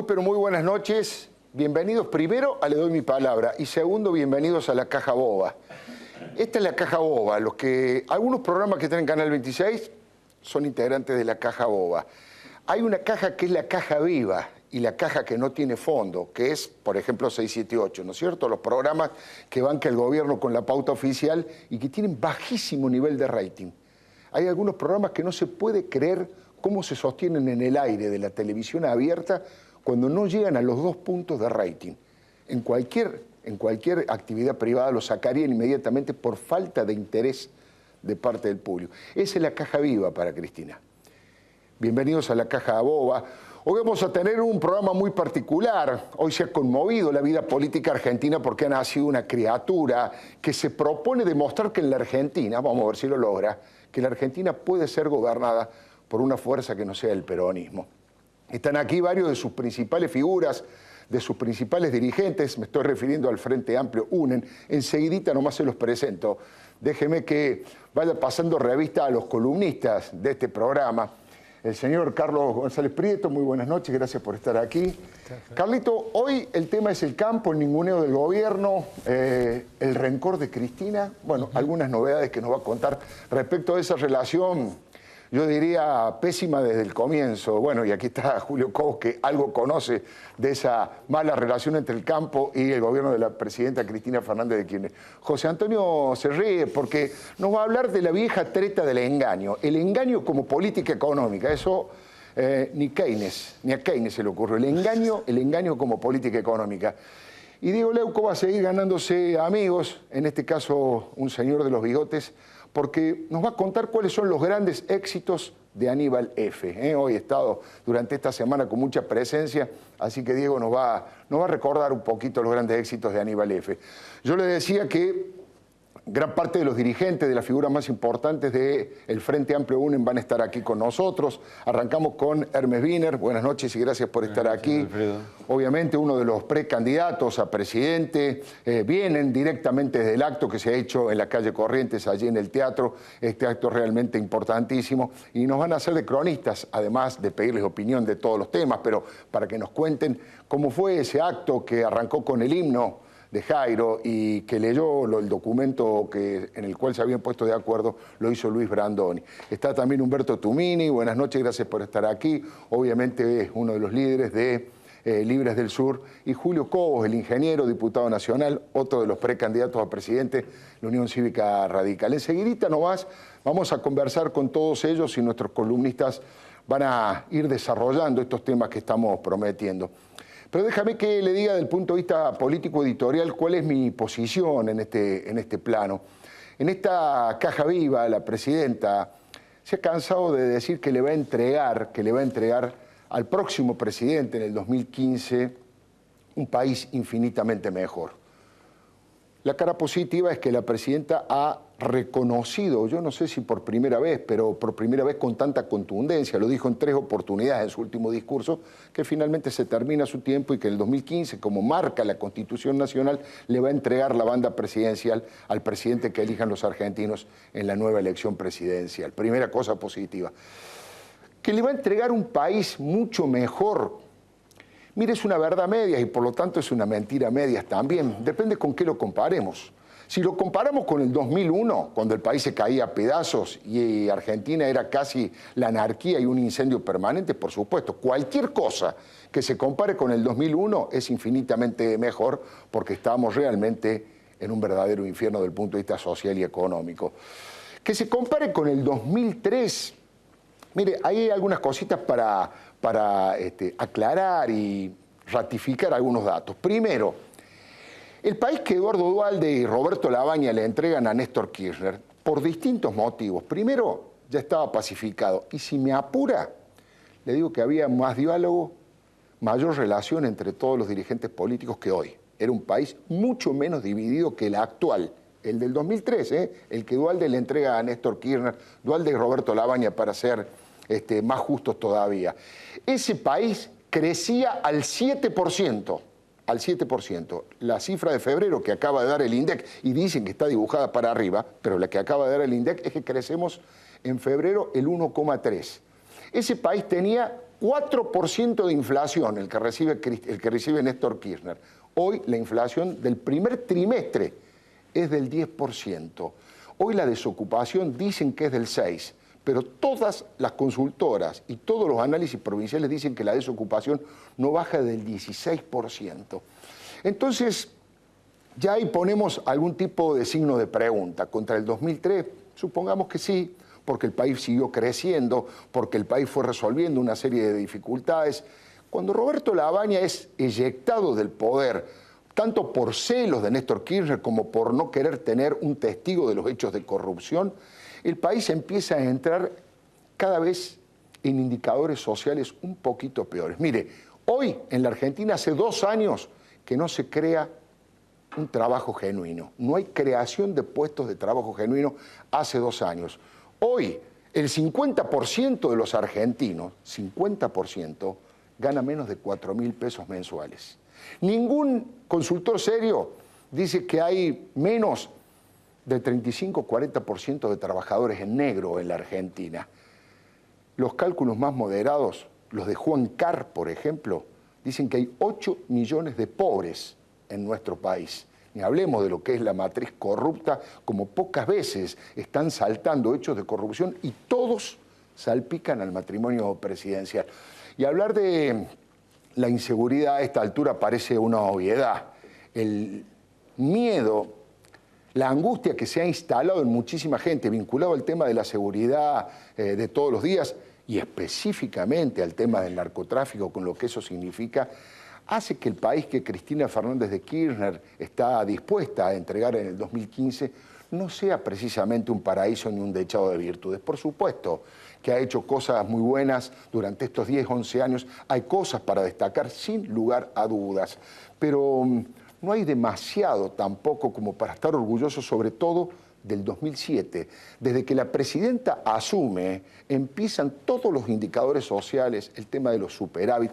Muy, pero muy buenas noches. Bienvenidos primero a Le Doy Mi Palabra y segundo, bienvenidos a La Caja Boba. Esta es La Caja Boba. Algunos programas que están en Canal 26 son integrantes de La Caja Boba. Hay una caja que es la caja viva y la caja que no tiene fondo, que es, por ejemplo, 678, ¿no es cierto? Los programas que banca el gobierno con la pauta oficial y que tienen bajísimo nivel de rating. Hay algunos programas que no se puede creer cómo se sostienen en el aire de la televisión abierta cuando no llegan a los 2 puntos de rating. En cualquier actividad privada lo sacarían inmediatamente por falta de interés de parte del público. Esa es la caja viva para Cristina. Bienvenidos a La Caja Boba. Hoy vamos a tener un programa muy particular. Hoy se ha conmovido la vida política argentina porque ha nacido una criatura que se propone demostrar que en la Argentina, vamos a ver si lo logra, que la Argentina puede ser gobernada por una fuerza que no sea el peronismo. Están aquí varios de sus principales figuras, de sus principales dirigentes, me estoy refiriendo al Frente Amplio, UNEN. Enseguidita nomás se los presento. Déjeme que vaya pasando revista a los columnistas de este programa. El señor Carlos González Prieto, muy buenas noches, gracias por estar aquí. Carlito, hoy el tema es el campo, el ninguneo del gobierno, el rencor de Cristina, bueno, algunas novedades que nos va a contar respecto a esa relación, yo diría pésima desde el comienzo. Bueno, y aquí está Julio Cobos, que algo conoce de esa mala relación entre el campo y el gobierno de la presidenta Cristina Fernández de Kirchner. José Antonio se ríe porque nos va a hablar de la vieja treta del engaño. El engaño como política económica, eso ni a Keynes se le ocurrió. El engaño como política económica. Y Diego Leuco va a seguir ganándose amigos, en este caso un señor de los bigotes, porque nos va a contar cuáles son los grandes éxitos de Aníbal F. Hoy he estado durante esta semana con mucha presencia, así que Diego nos va a recordar un poquito los grandes éxitos de Aníbal F. Yo le decía que gran parte de los dirigentes, de las figuras más importantes del Frente Amplio UNEN van a estar aquí con nosotros. Arrancamos con Hermes Wiener. Buenas noches y gracias por estar aquí. Alfredo. Obviamente uno de los precandidatos a presidente. Vienen directamente desde el acto que se ha hecho en la calle Corrientes, allí en el teatro. Este acto es realmente importantísimo. Y nos van a hacer de cronistas, además de pedirles opinión de todos los temas, pero para que nos cuenten cómo fue ese acto que arrancó con el himno de Jairo y que leyó el documento en el cual se habían puesto de acuerdo, lo hizo Luis Brandoni. Está también Humberto Tumini, buenas noches, gracias por estar aquí. Obviamente es uno de los líderes de Libres del Sur. Y Julio Cobos, el ingeniero, diputado nacional, otro de los precandidatos a presidente de la Unión Cívica Radical. Enseguidita nomás vamos a conversar con todos ellos y nuestros columnistas van a ir desarrollando estos temas que estamos prometiendo. Pero déjame que le diga, desde el punto de vista político-editorial, cuál es mi posición en este plano. En esta caja viva, la presidenta se ha cansado de decir que le va a entregar al próximo presidente en el 2015 un país infinitamente mejor. La cara positiva es que la presidenta ha reconocido, yo no sé si por primera vez, pero por primera vez con tanta contundencia, lo dijo en 3 oportunidades en su último discurso, que finalmente se termina su tiempo y que en el 2015, como marca la Constitución Nacional, le va a entregar la banda presidencial al presidente que elijan los argentinos en la nueva elección presidencial. Primera cosa positiva. Que le va a entregar un país mucho mejor. Mire, es una verdad media y por lo tanto es una mentira medias también. Depende con qué lo comparemos. Si lo comparamos con el 2001, cuando el país se caía a pedazos y Argentina era casi la anarquía y un incendio permanente, por supuesto, cualquier cosa que se compare con el 2001 es infinitamente mejor porque estábamos realmente en un verdadero infierno desde el punto de vista social y económico. Que se compare con el 2003, mire, hay algunas cositas para aclarar y ratificar algunos datos. Primero, el país que Eduardo Duhalde y Roberto Labaña le entregan a Néstor Kirchner, por distintos motivos. Primero, ya estaba pacificado. Y si me apura, le digo que había más diálogo, mayor relación entre todos los dirigentes políticos que hoy. Era un país mucho menos dividido que el actual, el del 2003, el que Duhalde le entrega a Néstor Kirchner, Duhalde y Roberto Labaña, para ser más justos todavía. Ese país crecía al 7%. Al 7%. La cifra de febrero que acaba de dar el INDEC, y dicen que está dibujada para arriba, pero la que acaba de dar el INDEC es que crecemos en febrero el 1,3%. ese país tenía 4% de inflación, el que recibe Néstor Kirchner. Hoy la inflación del primer trimestre es del 10%. Hoy la desocupación dicen que es del 6%, pero todas las consultoras y todos los análisis provinciales dicen que la desocupación no baja del 16%. Entonces, ya ahí ponemos algún tipo de signo de pregunta. Contra el 2003, supongamos que sí, porque el país siguió creciendo, porque el país fue resolviendo una serie de dificultades. Cuando Roberto Lavagna es eyectado del poder, tanto por celos de Néstor Kirchner como por no querer tener un testigo de los hechos de corrupción, el país empieza a entrar cada vez en indicadores sociales un poquito peores. Mire, hoy en la Argentina hace 2 años que no se crea un trabajo genuino. No hay creación de puestos de trabajo genuino hace 2 años. Hoy, el 50% de los argentinos, 50%, gana menos de 4.000 pesos mensuales. Ningún consultor serio dice que hay menos del 35-40% de trabajadores en negro en la Argentina. Los cálculos más moderados, los de Juan Carr, por ejemplo, dicen que hay 8 millones de pobres en nuestro país. Ni hablemos de lo que es la matriz corrupta, como pocas veces están saltando hechos de corrupción y todos salpican al matrimonio presidencial. Y hablar de la inseguridad a esta altura parece una obviedad. El miedo, la angustia que se ha instalado en muchísima gente vinculado al tema de la seguridad de todos los días y específicamente al tema del narcotráfico, con lo que eso significa, hace que el país que Cristina Fernández de Kirchner está dispuesta a entregar en el 2015 no sea precisamente un paraíso ni un dechado de virtudes. Por supuesto que ha hecho cosas muy buenas durante estos 10, 11 años. Hay cosas para destacar sin lugar a dudas, pero no hay demasiado tampoco como para estar orgulloso, sobre todo del 2007. Desde que la presidenta asume, empiezan todos los indicadores sociales, el tema de los superávit,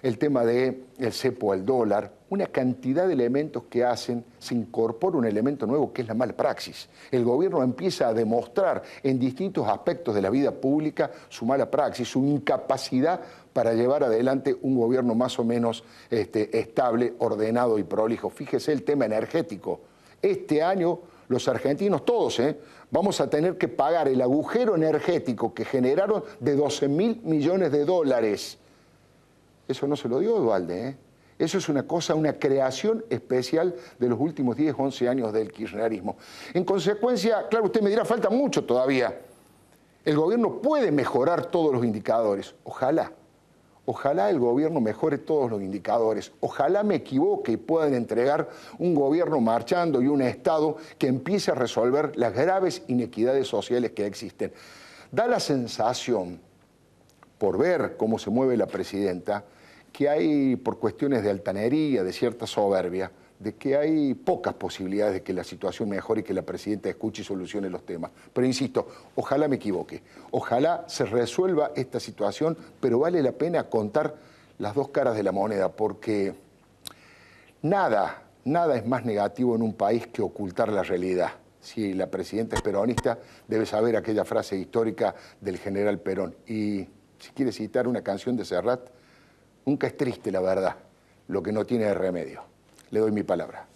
el tema del cepo al dólar, una cantidad de elementos que hacen, se incorpora un elemento nuevo que es la mala praxis. El gobierno empieza a demostrar en distintos aspectos de la vida pública su mala praxis, su incapacidad para llevar adelante un gobierno más o menos estable, ordenado y prolijo. Fíjese el tema energético. Este año los argentinos, todos, vamos a tener que pagar el agujero energético que generaron de 12.000 millones de dólares. Eso no se lo dio Duhalde, Eso es una cosa, una creación especial de los últimos 10, 11 años del kirchnerismo. En consecuencia, claro, usted me dirá, falta mucho todavía. El gobierno puede mejorar todos los indicadores. Ojalá. Ojalá el gobierno mejore todos los indicadores. Ojalá me equivoque y puedan entregar un gobierno marchando y un Estado que empiece a resolver las graves inequidades sociales que existen. Da la sensación, por ver cómo se mueve la presidenta, que hay, por cuestiones de altanería, de cierta soberbia, de que hay pocas posibilidades de que la situación mejore y que la presidenta escuche y solucione los temas. Pero insisto, ojalá me equivoque, ojalá se resuelva esta situación, pero vale la pena contar las dos caras de la moneda, porque nada es más negativo en un país que ocultar la realidad. Si la presidenta es peronista, debe saber aquella frase histórica del general Perón. Y si quiere citar una canción de Serrat, nunca es triste la verdad, lo que no tiene remedio. Le doy mi palabra.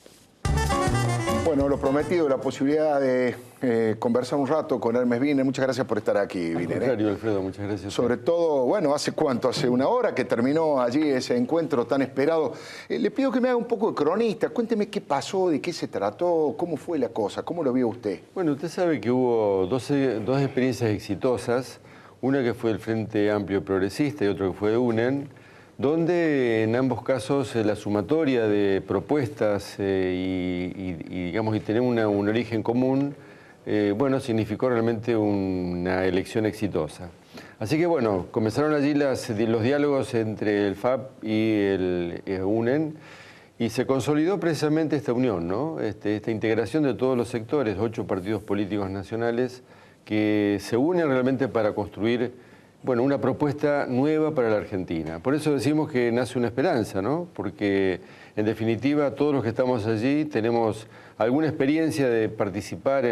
Bueno, lo prometido, la posibilidad de conversar un rato con Hermes Wiener. Muchas gracias por estar aquí, Wiener. Alfredo, muchas gracias. Sobre todo, bueno, ¿hace cuánto? Hace una hora que terminó allí ese encuentro tan esperado. Le pido que me haga un poco de cronista. Cuénteme qué pasó, de qué se trató, cómo fue la cosa, cómo lo vio usted. Bueno, usted sabe que hubo dos experiencias exitosas. Una que fue el Frente Amplio Progresista y otra que fue UNEN, donde en ambos casos la sumatoria de propuestas digamos, y tener un origen común, bueno, significó realmente una elección exitosa. Así que bueno, comenzaron allí los diálogos entre el FAP y el UNEN y se consolidó precisamente esta unión, ¿no? Esta integración de todos los sectores, 8 partidos políticos nacionales que se unen realmente para construir, bueno, una propuesta nueva para la Argentina. Por eso decimos que nace una esperanza, ¿no? Porque, en definitiva, todos los que estamos allí tenemos alguna experiencia de participar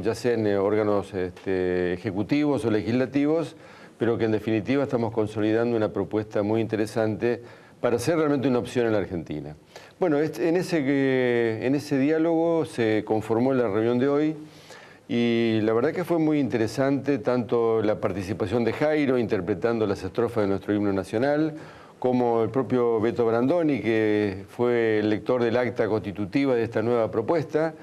ya sea en órganos ejecutivos o legislativos, pero que en definitiva estamos consolidando una propuesta muy interesante para ser realmente una opción en la Argentina. Bueno, en ese diálogo se conformó la reunión de hoy y la verdad que fue muy interesante tanto la participación de Jairo interpretando las estrofas de nuestro himno nacional, como el propio Beto Brandoni, que fue el lector del acta constitutiva de esta nueva propuesta.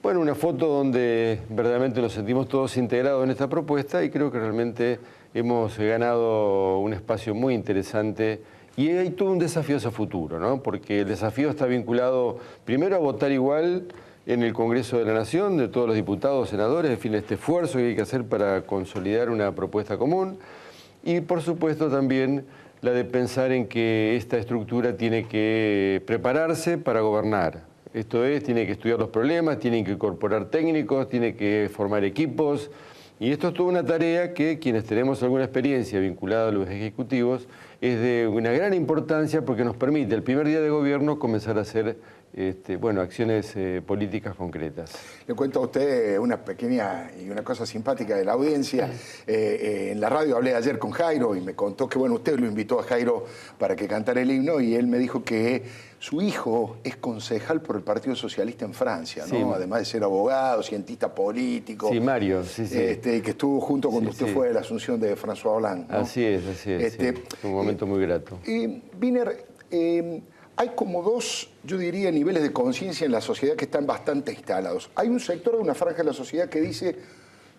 Bueno, una foto donde verdaderamente nos sentimos todos integrados en esta propuesta y creo que realmente hemos ganado un espacio muy interesante. Y hay todo un desafío hacia futuro, ¿no? Porque el desafío está vinculado primero a votar igual en el Congreso de la Nación, de todos los diputados, senadores, en fin, este esfuerzo que hay que hacer para consolidar una propuesta común. Y por supuesto también la de pensar en que esta estructura tiene que prepararse para gobernar. Esto es, tiene que estudiar los problemas, tiene que incorporar técnicos, tiene que formar equipos. Y esto es toda una tarea que quienes tenemos alguna experiencia vinculada a los ejecutivos es de una gran importancia porque nos permite el primer día de gobierno comenzar a hacer acciones políticas concretas. Le cuento a usted una pequeña y una cosa simpática de la audiencia. En la radio hablé ayer con Jairo y me contó que usted lo invitó a Jairo para que cantara el himno y él me dijo que su hijo es concejal por el Partido Socialista en Francia, ¿no? Sí. Además de ser abogado, cientista político. Sí, Mario, sí, sí. Y que estuvo junto cuando usted fue a la asunción de François Hollande, ¿no? Así es, sí. Un momento muy grato. Wiener, hay como dos, yo diría, niveles de conciencia en la sociedad que están bastante instalados. Hay un sector de una franja de la sociedad que dice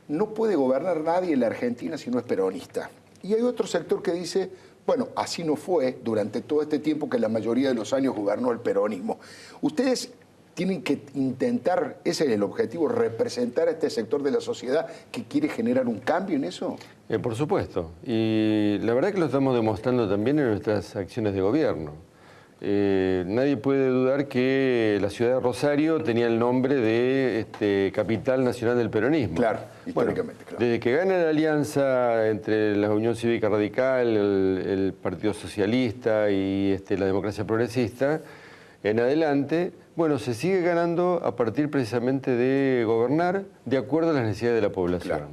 no puede gobernar nadie en la Argentina si no es peronista. Y hay otro sector que dice, bueno, así no fue durante todo este tiempo que la mayoría de los años gobernó el peronismo. Ustedes tienen que intentar, ese es el objetivo, representar a este sector de la sociedad que quiere generar un cambio en eso. Por supuesto. Y la verdad que lo estamos demostrando también en nuestras acciones de gobierno. Nadie puede dudar que la ciudad de Rosario tenía el nombre de capital nacional del peronismo. Claro, históricamente, claro. Desde que gana la alianza entre la Unión Cívica Radical, el Partido Socialista y la democracia progresista, en adelante, se sigue ganando a partir precisamente de gobernar de acuerdo a las necesidades de la población. Claro.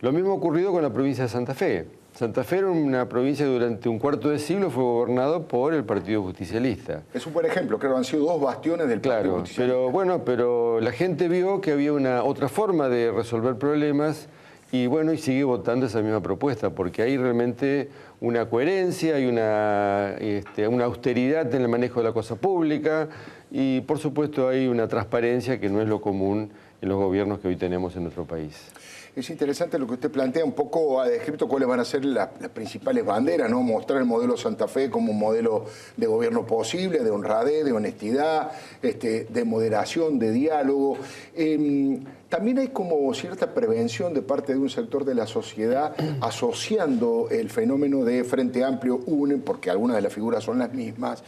Lo mismo ha ocurrido con la provincia de Santa Fe. Santa Fe era una provincia que durante un cuarto de siglo fue gobernado por el Partido Justicialista. Es un buen ejemplo, creo que han sido dos bastiones del Partido Justicialista. Pero la gente vio que había otra forma de resolver problemas y sigue votando esa misma propuesta, porque hay realmente una coherencia, hay una austeridad en el manejo de la cosa pública y por supuesto hay una transparencia que no es lo común en los gobiernos que hoy tenemos en nuestro país. Es interesante lo que usted plantea, un poco ha descrito cuáles van a ser las principales banderas, ¿no? Mostrar el modelo Santa Fe como un modelo de gobierno posible, de honradez, de honestidad, de moderación, de diálogo. También hay como cierta prevención de parte de un sector de la sociedad asociando el fenómeno de Frente Amplio UNE, porque algunas de las figuras son las mismas,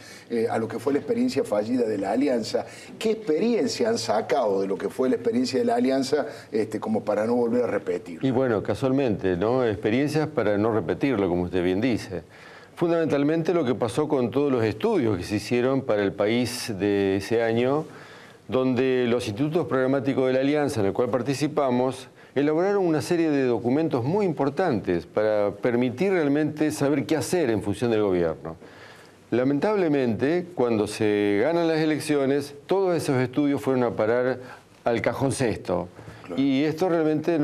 a lo que fue la experiencia fallida de la Alianza. ¿Qué experiencia han sacado de lo que fue la experiencia de la Alianza como para no volver a repetirlo? Y casualmente, ¿no? Experiencias para no repetirlo, como usted bien dice. Fundamentalmente lo que pasó con todos los estudios que se hicieron para el país de ese año, donde los institutos programáticos de la Alianza, en el cual participamos, elaboraron una serie de documentos muy importantes para permitir realmente saber qué hacer en función del gobierno. Lamentablemente, cuando se ganan las elecciones, todos esos estudios fueron a parar al cajón sexto. Claro. Y esto realmente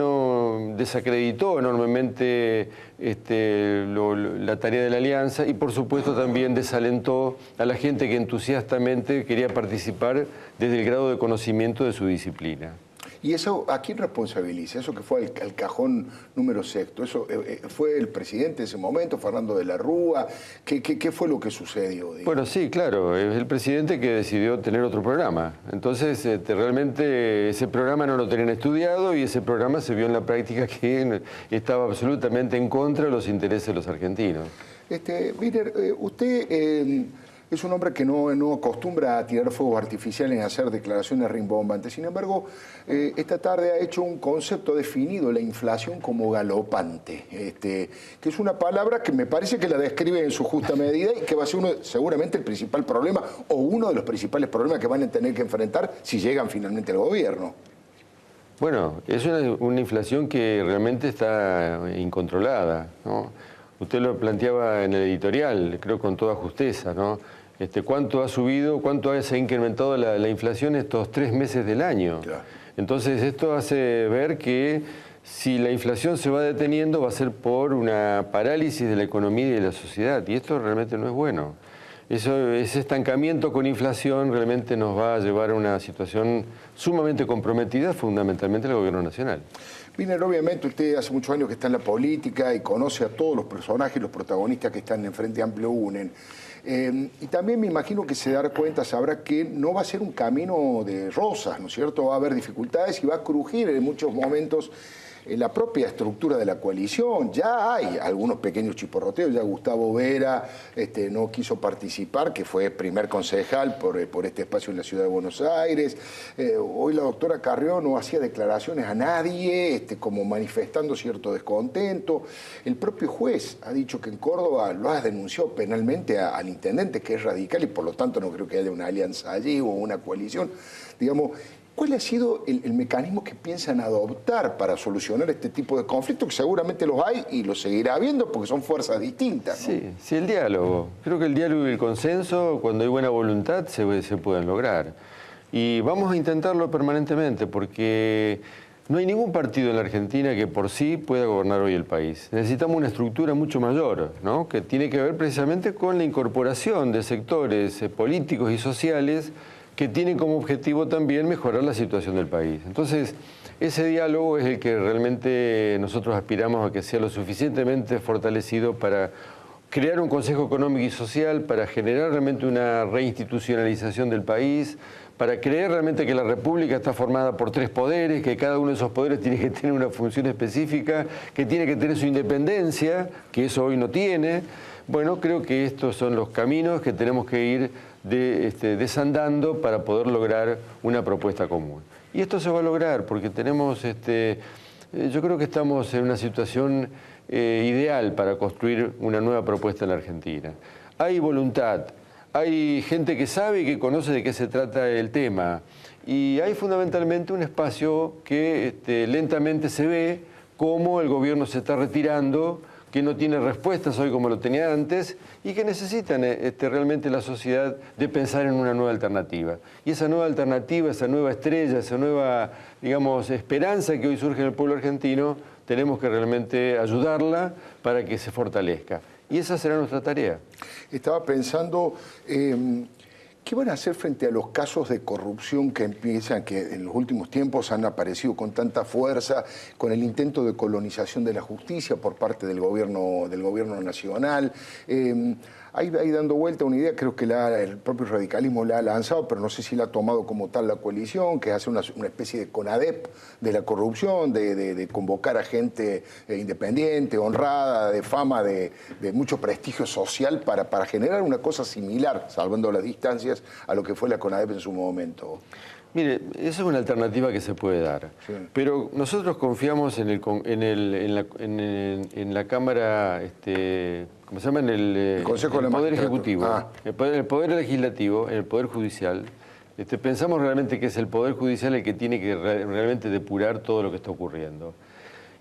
desacreditó enormemente la tarea de la Alianza y por supuesto también desalentó a la gente que entusiastamente quería participar desde el grado de conocimiento de su disciplina. ¿Y eso a quién responsabiliza? Eso que fue al cajón número sexto. ¿Eso fue el presidente de ese momento, Fernando de la Rúa? ¿Qué fue lo que sucedió? Digamos? Bueno, sí, claro. Es el presidente que decidió tener otro programa. Entonces, realmente ese programa no lo tenían estudiado y ese programa se vio en la práctica que estaba absolutamente en contra de los intereses de los argentinos. Wiener, usted... es un hombre que no acostumbra a tirar fuegos artificiales ni a hacer declaraciones rimbombantes. Sin embargo, esta tarde ha hecho un concepto definido, la inflación como galopante, que es una palabra que me parece que la describe en su justa medida y que va a ser seguramente el principal problema o uno de los principales problemas que van a tener que enfrentar si llegan finalmente al gobierno. Bueno, es una inflación que realmente está incontrolada, ¿no? Usted lo planteaba en el editorial, creo con toda justeza, ¿no? ¿Cuánto ha subido, se ha incrementado la inflación estos 3 meses del año? Claro. Entonces esto hace ver que si la inflación se va deteniendo va a ser por una parálisis de la economía y de la sociedad, y esto realmente no es bueno. Ese estancamiento con inflación realmente nos va a llevar a una situación sumamente comprometida, fundamentalmente el gobierno nacional. Wiener, obviamente usted hace muchos años que está en la política y conoce a todos los personajes, los protagonistas que están en Frente Amplio UNEN. Y también me imagino que se dará cuenta, sabrá que no va a ser un camino de rosas, ¿no es cierto? Va a haber dificultades y va a crujir en muchos momentos la propia estructura de la coalición. Ya hay algunos pequeños chiporroteos, ya Gustavo Vera no quiso participar, que fue primer concejal por este espacio en la ciudad de Buenos Aires. Hoy la doctora Carrió no hacía declaraciones a nadie, como manifestando cierto descontento. El propio juez ha dicho que en Córdoba lo ha denunciado penalmente al intendente, que es radical, y por lo tanto no creo que haya una alianza allí o una coalición. Digamos, ¿cuál ha sido el mecanismo que piensan adoptar para solucionar este tipo de conflictos? Que seguramente los hay y los seguirá habiendo porque son fuerzas distintas, ¿no? Sí, el diálogo. Creo que el diálogo y el consenso, cuando hay buena voluntad, se pueden lograr. Y vamos a intentarlo permanentemente porque no hay ningún partido en la Argentina que por sí pueda gobernar hoy el país. Necesitamos una estructura mucho mayor, ¿no? Que tiene que ver precisamente con la incorporación de sectores políticos y sociales que tienen como objetivo también mejorar la situación del país. Entonces, ese diálogo es el que realmente nosotros aspiramos a que sea lo suficientemente fortalecido para crear un Consejo Económico y Social, para generar realmente una reinstitucionalización del país, para creer realmente que la República está formada por 3 poderes, que cada uno de esos poderes tiene que tener una función específica, que tiene que tener su independencia, que eso hoy no tiene. Bueno, creo que estos son los caminos que tenemos que ir desandando para poder lograr una propuesta común. Y esto se va a lograr porque tenemos, yo creo que estamos en una situación ideal para construir una nueva propuesta en la Argentina. Hay voluntad, hay gente que sabe y que conoce de qué se trata el tema, y hay fundamentalmente un espacio que lentamente se ve cómo el gobierno se está retirando, que no tiene respuestas hoy como lo tenía antes y que necesitan realmente la sociedad de pensar en una nueva alternativa. Y esa nueva alternativa, esa nueva estrella, esa nueva, digamos, esperanza que hoy surge en el pueblo argentino, tenemos que realmente ayudarla para que se fortalezca. Y esa será nuestra tarea. Estaba pensando, ¿qué van a hacer frente a los casos de corrupción que en los últimos tiempos han aparecido con tanta fuerza, con el intento de colonización de la justicia por parte del gobierno nacional? Ahí dando vuelta una idea, creo que el propio radicalismo la ha lanzado, pero no sé si la ha tomado como tal la coalición, que hace una especie de CONADEP de la corrupción, de convocar a gente independiente, honrada, de fama, de mucho prestigio social para generar una cosa similar, salvando las distancias, a lo que fue la CONADEP en su momento. Mire, esa es una alternativa que se puede dar, sí. Pero nosotros confiamos en la Cámara, ¿cómo se llama? En el Poder Ejecutivo, el Poder Legislativo, en el Poder Judicial. Pensamos realmente que es el Poder Judicial el que tiene que realmente depurar todo lo que está ocurriendo.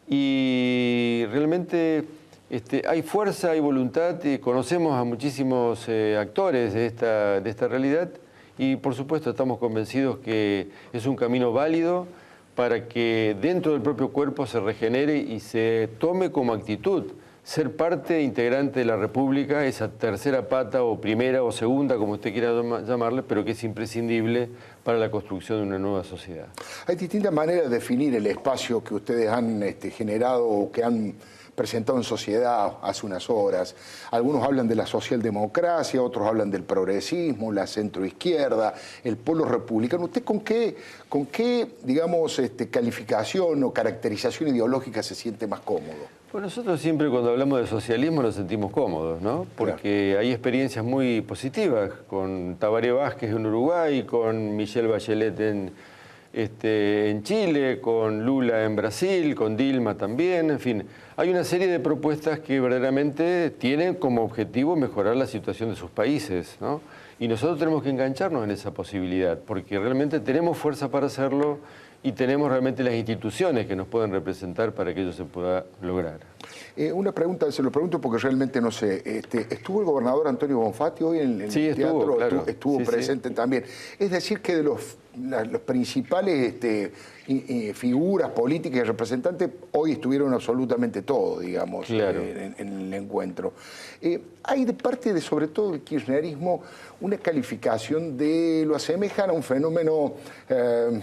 Y realmente hay fuerza, hay voluntad, conocemos a muchísimos actores de esta realidad. Y por supuesto estamos convencidos que es un camino válido para que dentro del propio cuerpo se regenere y se tome como actitud ser parte integrante de la República, esa tercera pata o primera o segunda, como usted quiera llamarle, pero que es imprescindible para la construcción de una nueva sociedad. Hay distintas maneras de definir el espacio que ustedes han generado o que han presentado en sociedad hace unas horas. Algunos hablan de la socialdemocracia, otros hablan del progresismo, la centroizquierda, el polo republicano. ¿Usted con qué digamos, calificación o caracterización ideológica se siente más cómodo? Pues nosotros siempre cuando hablamos de socialismo nos sentimos cómodos, ¿no? Porque hay experiencias muy positivas con Tabaré Vázquez en Uruguay, con Michelle Bachelet en Chile, con Lula en Brasil, con Dilma también, en fin. Hay una serie de propuestas que verdaderamente tienen como objetivo mejorar la situación de sus países, ¿no? Y nosotros tenemos que engancharnos en esa posibilidad, porque realmente tenemos fuerza para hacerlo y tenemos realmente las instituciones que nos pueden representar para que ello se pueda lograr. Una pregunta, se lo pregunto porque realmente no sé. ¿Estuvo el gobernador Antonio Bonfatti hoy en el Sí, teatro? claro. Estuvo Sí, presente también. Es decir, que de los principales figuras políticas y representantes hoy estuvieron absolutamente todos, digamos, Claro. en el encuentro. Hay de parte de, sobre todo, el kirchnerismo, una calificación de, lo asemejan a un fenómeno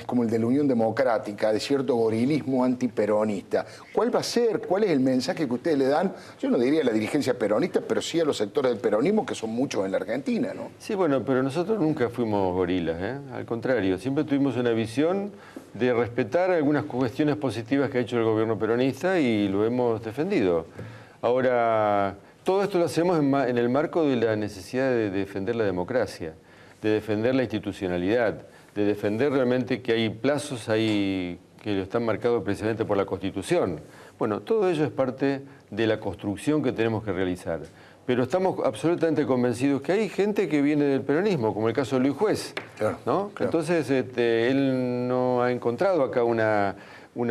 como el de la Unión Democrática, de cierto gorilismo antiperonista. ¿Cuál va a ser? ¿Cuál es el mensaje que ustedes le dan? Yo no diría a la dirigencia peronista, pero sí a los sectores del peronismo, que son muchos en la Argentina, ¿no? Sí, bueno, pero nosotros nunca fuimos gorilas, al contrario, siempre tuvimos una visión de respetar algunas cuestiones positivas que ha hecho el gobierno peronista y lo hemos defendido. Ahora, todo esto lo hacemos en el marco de la necesidad de defender la democracia, de defender la institucionalidad, de defender realmente que hay plazos ahí que lo están marcados precisamente por la Constitución. Bueno, todo ello es parte de la construcción que tenemos que realizar. Pero estamos absolutamente convencidos que hay gente que viene del peronismo, como el caso de Luis Juez, Claro, ¿no? claro. Entonces, él no ha encontrado acá una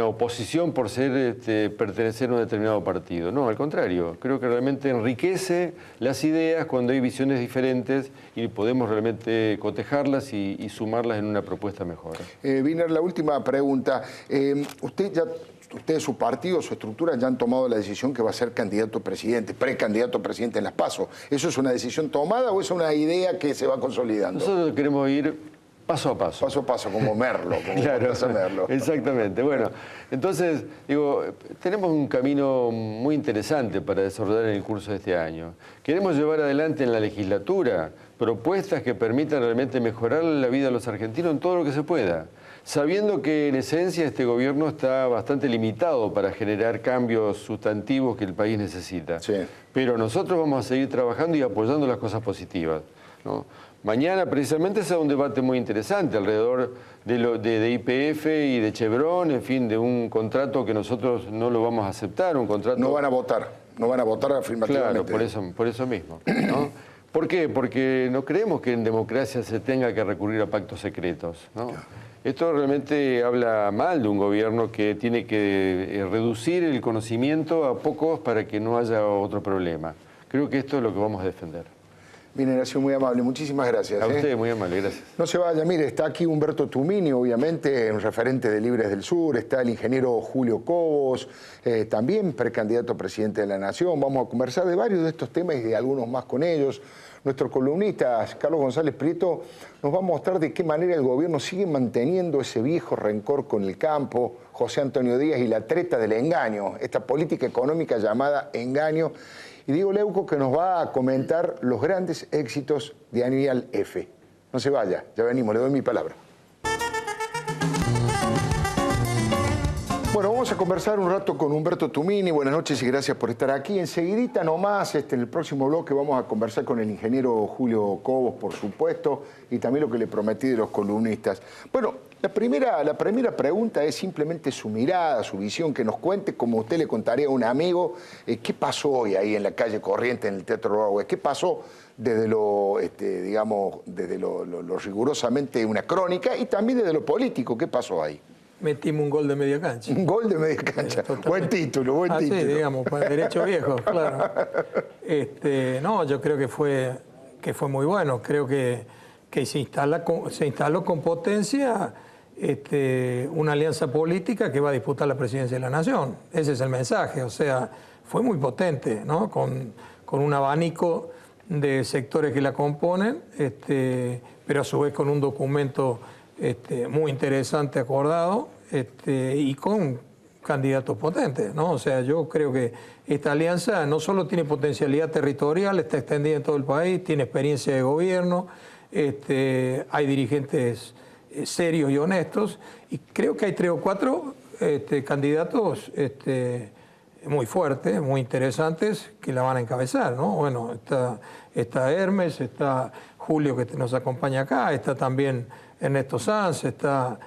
oposición por pertenecer a un determinado partido. No, al contrario, creo que realmente enriquece las ideas cuando hay visiones diferentes y podemos realmente cotejarlas y sumarlas en una propuesta mejor. Wiener, la última pregunta. Usted, su partido, su estructura ya han tomado la decisión que va a ser candidato a presidente, precandidato a presidente en las PASO. ¿Eso es una decisión tomada o es una idea que se va consolidando? Nosotros queremos ir paso a paso. Paso a paso, como Merlo, como Claro, Plaza Merlo. exactamente. Bueno, entonces, digo, tenemos un camino muy interesante para desarrollar en el curso de este año. Queremos llevar adelante en la legislatura propuestas que permitan realmente mejorar la vida de los argentinos en todo lo que se pueda, sabiendo que en esencia este gobierno está bastante limitado para generar cambios sustantivos que el país necesita. Sí. Pero nosotros vamos a seguir trabajando y apoyando las cosas positivas, ¿no? Mañana precisamente será un debate muy interesante alrededor de YPF y de Chevron, en fin, de un contrato que nosotros no lo vamos a aceptar, un contrato... No van a votar afirmativamente. Claro, por eso mismo, ¿no? ¿Por qué? Porque no creemos que en democracia se tenga que recurrir a pactos secretos, ¿no? Claro. Esto realmente habla mal de un gobierno que tiene que reducir el conocimiento a pocos para que no haya otro problema. Creo que esto es lo que vamos a defender. Bien, ha sido muy amable. Muchísimas gracias. A usted, muy amable, gracias. No se vaya, mire, está aquí Humberto Tumini, obviamente, un referente de Libres del Sur, está el ingeniero Julio Cobos, también precandidato a presidente de la Nación. Vamos a conversar de varios de estos temas y de algunos más con ellos. Nuestro columnista, Carlos González Prieto, nos va a mostrar de qué manera el gobierno sigue manteniendo ese viejo rencor con el campo, José Antonio Díaz y la treta del engaño, esta política económica llamada engaño. Y Diego Leuco, que nos va a comentar los grandes éxitos de Aníbal F. No se vaya, ya venimos, le doy mi palabra. Bueno, vamos a conversar un rato con Humberto Tumini. Buenas noches y gracias por estar aquí. Enseguidita nomás, en el próximo bloque vamos a conversar con el ingeniero Julio Cobos, por supuesto, y también lo que le prometí de los columnistas. Bueno, la primera pregunta es simplemente su mirada, su visión, que nos cuente, como usted le contaría a un amigo, qué pasó hoy ahí en la calle Corrientes, en el Teatro Broadway, qué pasó desde lo, digamos, desde lo rigurosamente una crónica y también desde lo político, qué pasó ahí. Metimos un gol de media cancha. Un gol de media cancha. Buen título, buen título. Sí, digamos, para derecho viejo, claro. No, yo creo que fue muy bueno. Creo que se instaló con potencia una alianza política que va a disputar la presidencia de la Nación. Ese es el mensaje. O sea, fue muy potente, ¿no? Con un abanico de sectores que la componen, pero a su vez con un documento muy interesante acordado y con candidatos potentes, ¿no? O sea, yo creo que esta alianza no solo tiene potencialidad territorial, está extendida en todo el país, tiene experiencia de gobierno, hay dirigentes serios y honestos, y creo que hay 3 o 4 candidatos muy fuertes, muy interesantes, que la van a encabezar, ¿no? Bueno, está Hermes, está Julio, que nos acompaña acá, está también Ernesto Sanz, está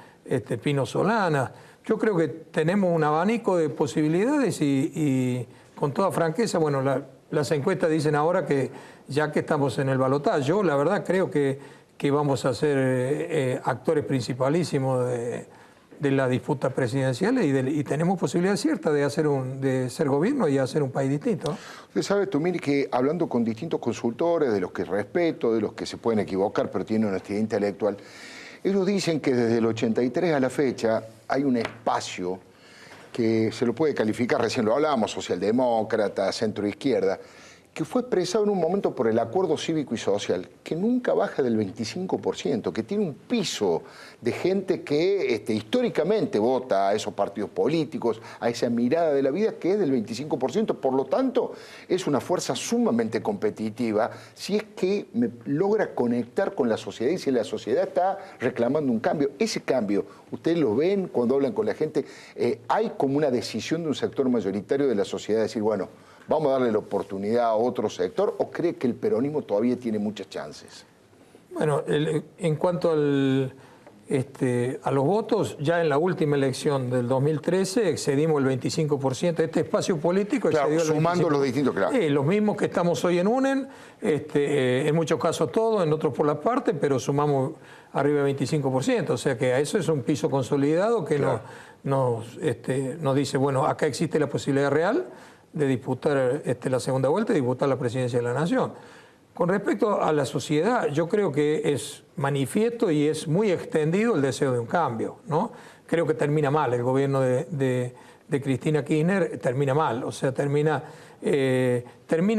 Pino Solana. Yo creo que tenemos un abanico de posibilidades y con toda franqueza, bueno, las encuestas dicen ahora que ya que estamos en el balotaje. Yo la verdad creo que vamos a ser actores principalísimos de la disputa presidencial y tenemos posibilidad cierta de ser gobierno y hacer un país distinto. Usted sabe, Tumini, que hablando con distintos consultores, de los que respeto, de los que se pueden equivocar, pero tienen honestidad intelectual, ellos dicen que desde el 83 a la fecha hay un espacio que se lo puede calificar, recién lo hablábamos, socialdemócrata, centroizquierda, que fue expresado en un momento por el acuerdo cívico y social, que nunca baja del 25%, que tiene un piso de gente que históricamente vota a esos partidos políticos, a esa mirada de la vida que es del 25%. Por lo tanto, es una fuerza sumamente competitiva si es que logra conectar con la sociedad y si la sociedad está reclamando un cambio. Ese cambio, ustedes lo ven cuando hablan con la gente, hay como una decisión de un sector mayoritario de la sociedad de decir, bueno, ¿vamos a darle la oportunidad a otro sector o cree que el peronismo todavía tiene muchas chances? Bueno, en cuanto a los votos, ya en la última elección del 2013 excedimos el 25%. Este espacio político excedió el 25%. Sumando los distintos, claro. Los mismos que estamos hoy en UNEN, en muchos casos todos, en otros por la parte, pero sumamos arriba del 25%. O sea que a eso es un piso consolidado que claro, nos dice, bueno, acá existe la posibilidad real de disputar la segunda vuelta y disputar la presidencia de la Nación. Con respecto a la sociedad, yo creo que es manifiesto y es muy extendido el deseo de un cambio, ¿no? Creo que termina mal, el gobierno de Cristina Kirchner termina mal, o sea, termina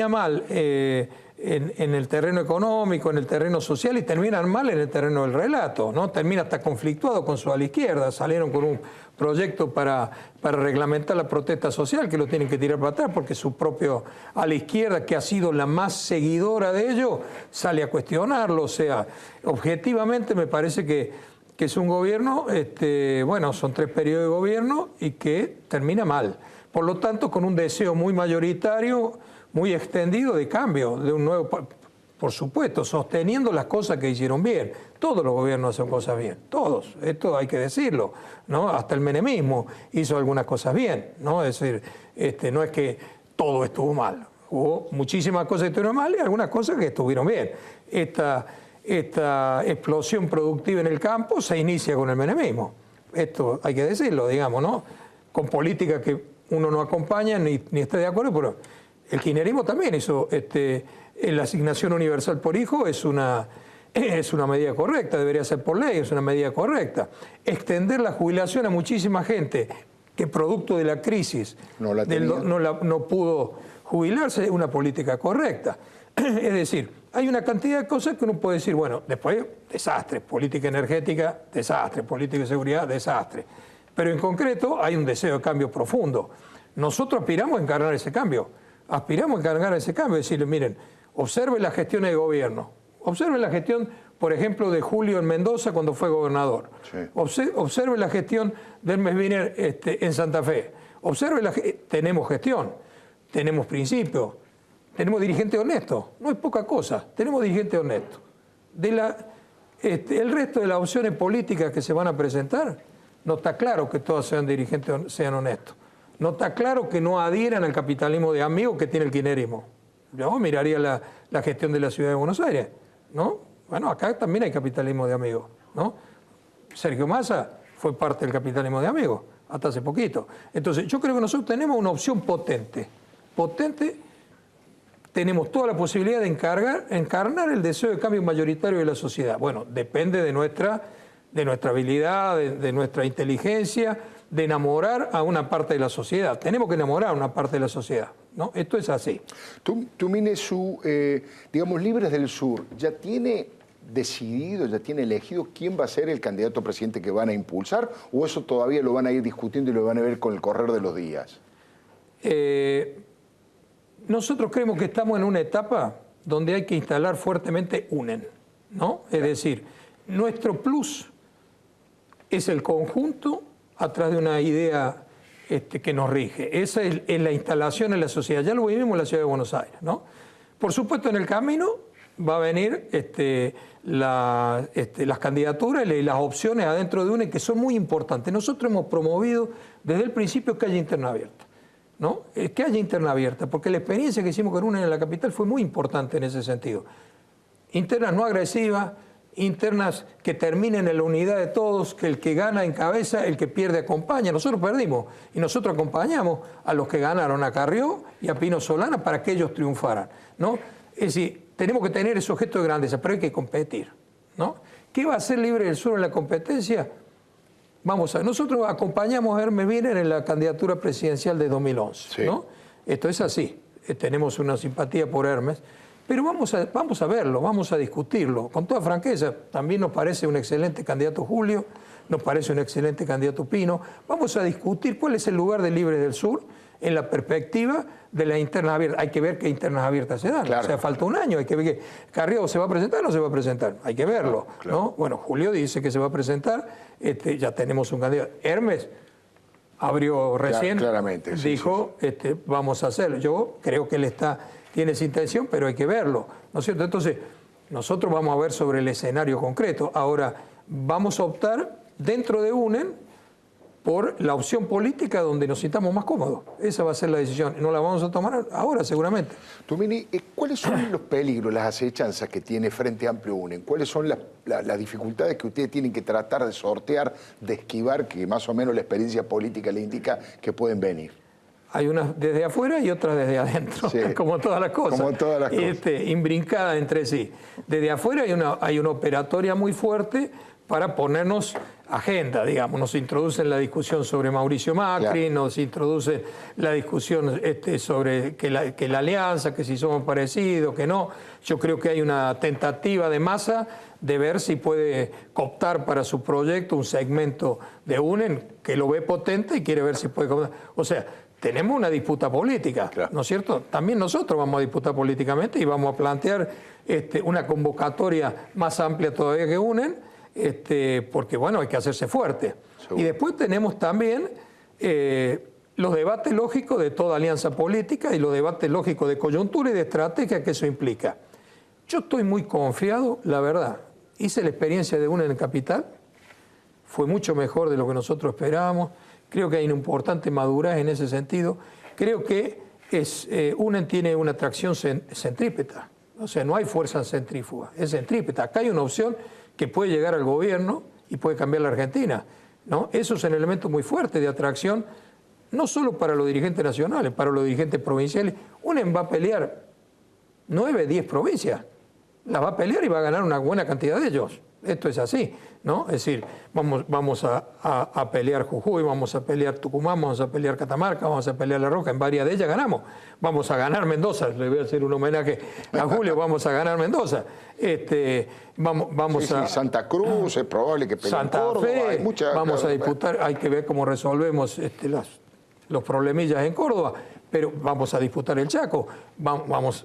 mal en el terreno económico, en el terreno social y termina mal en el terreno del relato, ¿no? Termina hasta conflictuado con su ala izquierda, salieron con un proyecto para reglamentar la protesta social que lo tienen que tirar para atrás porque su propio ala izquierda, que ha sido la más seguidora de ello, sale a cuestionarlo. O sea, objetivamente me parece que es un gobierno, bueno, son 3 periodos de gobierno y que termina mal. Por lo tanto, con un deseo muy mayoritario, muy extendido de cambio, de un nuevo... Por supuesto, sosteniendo las cosas que hicieron bien. Todos los gobiernos hacen cosas bien, todos. Esto hay que decirlo, ¿no? Hasta el menemismo hizo algunas cosas bien, ¿no? Es decir, no es que todo estuvo mal. Hubo muchísimas cosas que estuvieron mal y algunas cosas que estuvieron bien. Esta explosión productiva en el campo se inicia con el menemismo. Esto hay que decirlo, digamos, ¿no? Con políticas que uno no acompaña ni está de acuerdo, pero el kirchnerismo también hizo... la asignación universal por hijo es una medida correcta, debería ser por ley, es una medida correcta. Extender la jubilación a muchísima gente que producto de la crisis no pudo jubilarse es una política correcta. Es decir, hay una cantidad de cosas que uno puede decir, bueno, después desastre, política energética, desastre, política de seguridad, desastre. Pero en concreto hay un deseo de cambio profundo. Nosotros aspiramos a encarnar ese cambio. Decirle, miren, observe las gestiones de gobierno. Observe la gestión, por ejemplo, de Julio en Mendoza cuando fue gobernador. Sí. Observe la gestión de Hermes Wiener en Santa Fe. Tenemos gestión, tenemos principios, tenemos dirigentes honestos. No es poca cosa, tenemos dirigentes honestos. El resto de las opciones políticas que se van a presentar, no está claro que todas sean dirigentes, sean honestos. No está claro que no adhieran al capitalismo de amigos que tiene el kirchnerismo. Yo miraría la gestión de la ciudad de Buenos Aires, ¿no? Bueno, acá también hay capitalismo de amigos, ¿no? Sergio Massa fue parte del capitalismo de amigos, hasta hace poquito. Entonces, yo creo que nosotros tenemos una opción potente. Tenemos toda la posibilidad de encarnar el deseo de cambio mayoritario de la sociedad. Bueno, depende de nuestra habilidad, de nuestra inteligencia, de enamorar a una parte de la sociedad. Tenemos que enamorar a una parte de la sociedad, ¿no? Esto es así. Tumini, digamos, Libres del Sur, ¿ya tiene decidido, ya tiene elegido quién va a ser el candidato a presidente que van a impulsar? ¿O eso todavía lo van a ir discutiendo y lo van a ver con el correr de los días? Nosotros creemos que estamos en una etapa donde hay que instalar fuertemente UNEN, ¿no? Es decir, nuestro plus es el conjunto atrás de una idea que nos rige. Esa es la instalación en la sociedad. Ya lo vivimos en la ciudad de Buenos Aires, ¿no? Por supuesto, en el camino va a venir las candidaturas y las opciones adentro de UNEN que son muy importantes. Nosotros hemos promovido desde el principio calle interna abierta. ¿no? Que haya interna abierta, porque la experiencia que hicimos con UNEN en la capital fue muy importante en ese sentido. Internas no agresivas, internas que terminen en la unidad de todos, que el que gana encabeza, el que pierde acompaña. Nosotros perdimos y nosotros acompañamos a los que ganaron, a Carrió y a Pino Solana, para que ellos triunfaran, ¿no? Es decir, tenemos que tener ese objeto de grandeza, pero hay que competir, ¿no? ¿Qué va a hacer Libre del Sur en la competencia? Vamos a ver, nosotros acompañamos a Hermes Wiener en la candidatura presidencial de 2011, sí, ¿no? Esto es así, tenemos una simpatía por Hermes, pero vamos a verlo, vamos a discutirlo. Con toda franqueza, también nos parece un excelente candidato Julio, nos parece un excelente candidato Pino. Vamos a discutir cuál es el lugar de Libre del Sur en la perspectiva de las internas abiertas. Hay que ver qué internas abiertas se dan. Claro. O sea, falta un año, hay que ver que Carrió se va a presentar o no se va a presentar. Hay que verlo, claro. ¿No? Bueno, Julio dice que se va a presentar, ya tenemos un candidato. Hermes abrió recién, claramente, dijo, sí. Vamos a hacerlo. Yo creo que él tiene esa intención, pero hay que verlo, ¿no es cierto? Entonces, nosotros vamos a ver sobre el escenario concreto. Ahora, vamos a optar dentro de UNEN por la opción política donde nos sintamos más cómodos. Esa va a ser la decisión. No la vamos a tomar ahora, seguramente. Tumini, ¿cuáles son los peligros, las acechanzas que tiene Frente Amplio UNEN? ¿Cuáles son las dificultades que ustedes tienen que tratar de sortear, de esquivar, que más o menos la experiencia política le indica que pueden venir? Hay unas desde afuera y otras desde adentro, sí, como todas las cosas. Como todas las cosas. Imbrincadas entre sí. Desde afuera hay una operatoria muy fuerte para ponernos agenda, digamos. Nos introducen la discusión sobre Mauricio Macri, claro, nos introducen la discusión sobre que la alianza, que si somos parecidos, que no. Yo creo que hay una tentativa de Massa de ver si puede cooptar para su proyecto un segmento de UNEN que lo ve potente y quiere ver si puede cooptar. O sea, tenemos una disputa política, claro, ¿no es cierto? También nosotros vamos a disputar políticamente y vamos a plantear una convocatoria más amplia todavía que UNEN, porque, bueno, hay que hacerse fuerte. Seguro. Y después tenemos también los debates lógicos de toda alianza política y los debates lógicos de coyuntura y de estrategia que eso implica. Yo estoy muy confiado, la verdad. Hice la experiencia de UNEN en Capital, fue mucho mejor de lo que nosotros esperábamos. Creo que hay una importante madurez en ese sentido. Creo que UNEN tiene una atracción centrípeta. O sea, no hay fuerza centrífuga, es centrípeta. Acá hay una opción que puede llegar al gobierno y puede cambiar la Argentina, ¿no? Eso es un elemento muy fuerte de atracción, no solo para los dirigentes nacionales, para los dirigentes provinciales. UNEN va a pelear 9, 10 provincias. Las va a pelear y va a ganar una buena cantidad de ellos. Esto es así, ¿no? Es decir, vamos a pelear Jujuy, vamos a pelear Tucumán, vamos a pelear Catamarca, vamos a pelear La Rioja, en varias de ellas ganamos. Vamos a ganar Mendoza, le voy a hacer un homenaje a Julio, vamos a ganar Mendoza. Vamos a Santa Cruz, es probable que pelee Santa Córdoba, Fe, vamos a disputar, hay que ver cómo resolvemos los problemillas en Córdoba. Pero vamos a disputar el Chaco,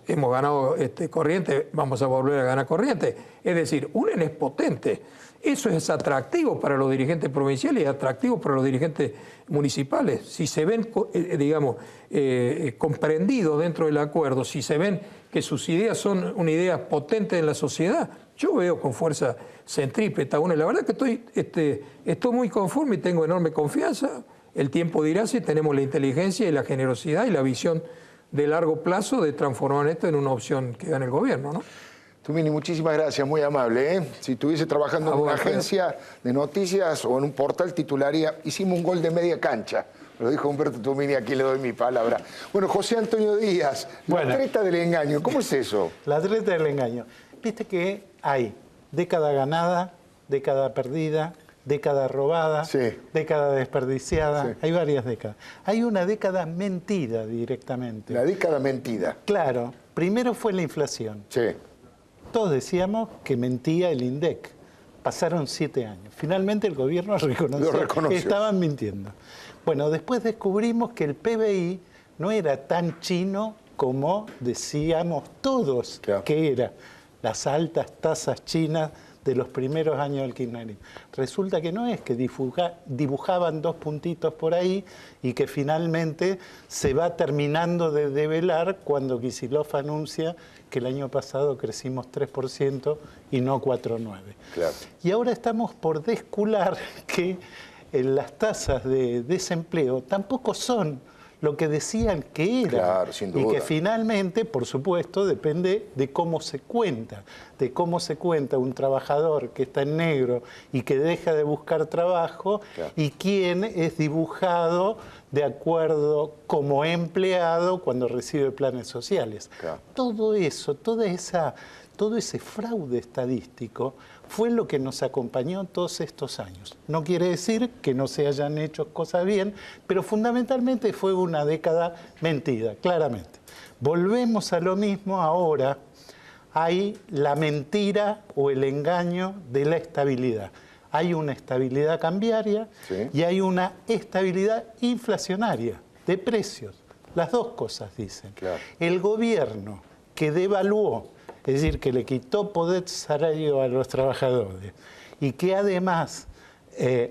hemos ganado Corrientes, vamos a volver a ganar Corrientes. Es decir, UNEN es potente. Eso es atractivo para los dirigentes provinciales y atractivo para los dirigentes municipales. Si se ven, digamos, comprendidos dentro del acuerdo, si se ven que sus ideas son una idea potente en la sociedad, yo veo con fuerza centrípeta UNEN. La verdad que estoy muy conforme y tengo enorme confianza. El tiempo dirá si tenemos la inteligencia y la generosidad y la visión de largo plazo de transformar esto en una opción que gane el gobierno, ¿no? Tumini, muchísimas gracias, muy amable, ¿eh? Si estuviese trabajando en una agencia de noticias o en un portal titularía, hicimos un gol de media cancha. Lo dijo Humberto Tumini, aquí le doy mi palabra. Bueno, José Antonio Díaz, la treta del engaño, ¿cómo es eso? La treta del engaño. Viste que hay década ganada, década perdida, década robada, sí, década desperdiciada, sí, hay varias décadas. Hay una década mentida directamente. La década mentida. Claro, primero fue la inflación. Sí. Todos decíamos que mentía el INDEC. Pasaron 7 años. Finalmente el gobierno reconoció que estaban mintiendo. Bueno, después descubrimos que el PBI no era tan chino como decíamos todos, claro, que era. Las altas tasas chinas de los primeros años del kirchnerismo. Resulta que no es, que dibujaban 2 puntitos por ahí y que finalmente se va terminando de develar cuando Kicillof anuncia que el año pasado crecimos 3% y no 4,9%. Claro. Y ahora estamos por descular que las tasas de desempleo tampoco son lo que decían que era. Claro, sin duda. Y que finalmente, por supuesto, depende de cómo se cuenta, de cómo se cuenta un trabajador que está en negro y que deja de buscar trabajo, claro, y quién es dibujado de acuerdo como empleado cuando recibe planes sociales. Claro. Todo eso, todo ese fraude estadístico fue lo que nos acompañó todos estos años. No quiere decir que no se hayan hecho cosas bien, pero fundamentalmente fue una década mentida, claramente. Volvemos a lo mismo ahora. Hay la mentira o el engaño de la estabilidad. Hay una estabilidad cambiaria, sí, y hay una estabilidad inflacionaria de precios. Las dos cosas dicen. Claro. El gobierno que devaluó, es decir, que le quitó poder salario a los trabajadores y que además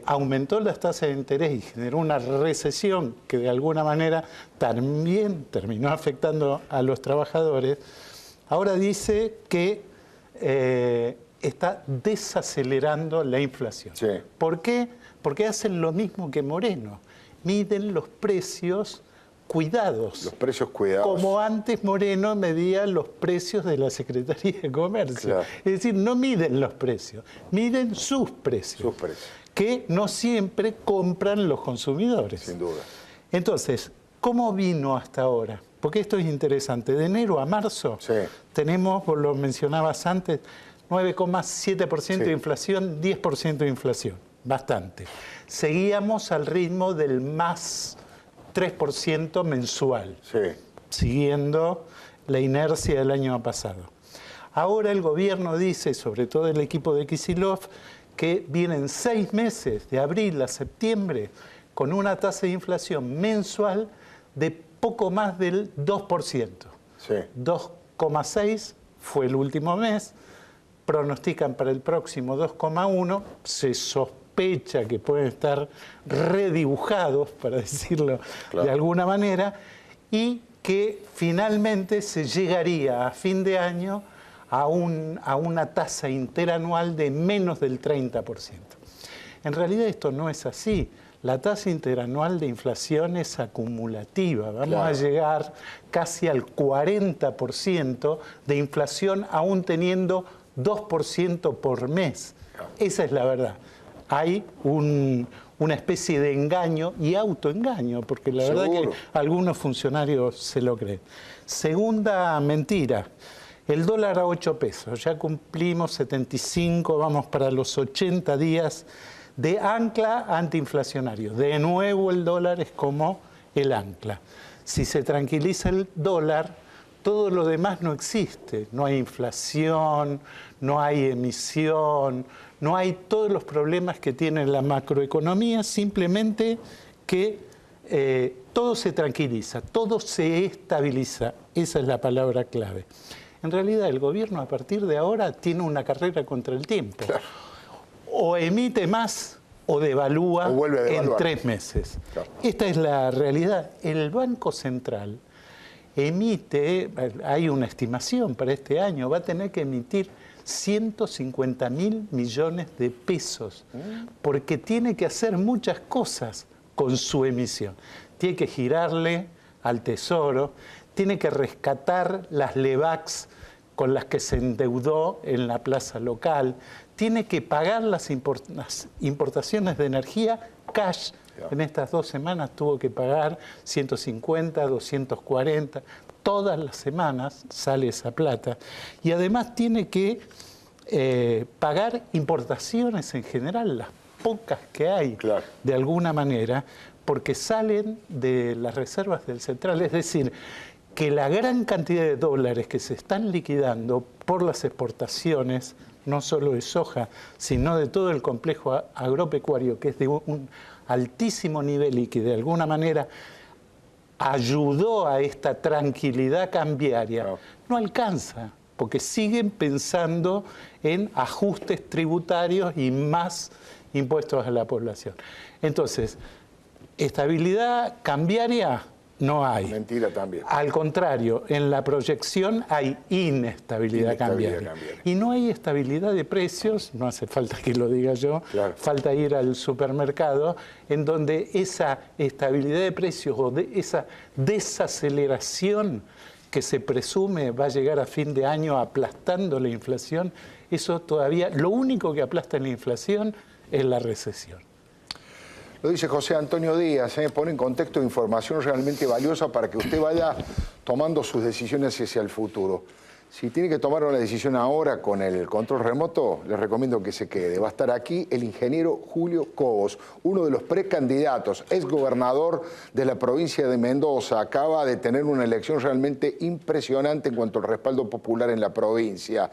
aumentó las tasas de interés y generó una recesión que de alguna manera también terminó afectando a los trabajadores, ahora dice que está desacelerando la inflación. Sí. ¿Por qué? Porque hacen lo mismo que Moreno. Miden los precios cuidados. Los precios cuidados. Como antes Moreno medía los precios de la Secretaría de Comercio. Claro. Es decir, no miden los precios, miden sus precios. Sus precios. Que no siempre compran los consumidores. Sin duda. Entonces, ¿cómo vino hasta ahora? Porque esto es interesante. De enero a marzo, sí, tenemos, vos lo mencionabas antes, 9,7% sí, de inflación, 10% de inflación. Bastante. Seguíamos al ritmo del más 3% mensual, sí, siguiendo la inercia del año pasado. Ahora el gobierno dice, sobre todo el equipo de Kicillof, que vienen 6 meses, de abril a septiembre, con una tasa de inflación mensual de poco más del 2%. Sí. 2,6 fue el último mes, pronostican para el próximo 2,1, se sospecha que pueden estar redibujados, para decirlo claro, de alguna manera, y que finalmente se llegaría a fin de año a una tasa interanual de menos del 30%. En realidad esto no es así. La tasa interanual de inflación es acumulativa. Vamos claro, a llegar casi al 40% de inflación aún teniendo 2% por mes. Esa es la verdad. Hay una especie de engaño y autoengaño, porque la verdad que algunos funcionarios se lo creen. Segunda mentira, el dólar a 8 pesos. Ya cumplimos 75, vamos para los 80 días de ancla antiinflacionario. De nuevo el dólar es como el ancla. Si se tranquiliza el dólar, todo lo demás no existe. No hay inflación, no hay emisión, no hay todos los problemas que tiene la macroeconomía, simplemente que todo se tranquiliza, todo se estabiliza. Esa es la palabra clave. En realidad el gobierno a partir de ahora tiene una carrera contra el tiempo. Claro. O emite más o devalúa en 3 meses. Claro. Esta es la realidad. El Banco Central emite, hay una estimación para este año, va a tener que emitir 150.000 millones de pesos, porque tiene que hacer muchas cosas con su emisión. Tiene que girarle al Tesoro, tiene que rescatar las LEVACs con las que se endeudó en la plaza local, tiene que pagar las importaciones de energía cash. En estas 2 semanas tuvo que pagar 150, 240, todas las semanas sale esa plata. Y además tiene que pagar importaciones en general, las pocas que hay, claro, de alguna manera, porque salen de las reservas del central. Es decir, que la gran cantidad de dólares que se están liquidando por las exportaciones, no solo de soja, sino de todo el complejo agropecuario, que es de un altísimo nivel y que de alguna manera ayudó a esta tranquilidad cambiaria, claro, no alcanza, porque siguen pensando en ajustes tributarios y más impuestos a la población. Entonces, estabilidad cambiaria No hay. Mentira también. Al contrario, en la proyección hay inestabilidad cambiaria. Y no hay estabilidad de precios, no hace falta que lo diga yo, claro. Falta ir al supermercado, en donde esa estabilidad de precios o de esa desaceleración que se presume va a llegar a fin de año aplastando la inflación, eso todavía, lo único que aplasta la inflación es la recesión. Lo dice José Antonio Díaz, pone en contexto información realmente valiosa para que usted vaya tomando sus decisiones hacia el futuro. Si tiene que tomar una decisión ahora con el control remoto, les recomiendo que se quede. Va a estar aquí el ingeniero Julio Cobos, uno de los precandidatos, ex gobernador de la provincia de Mendoza. Acaba de tener una elección realmente impresionante en cuanto al respaldo popular en la provincia.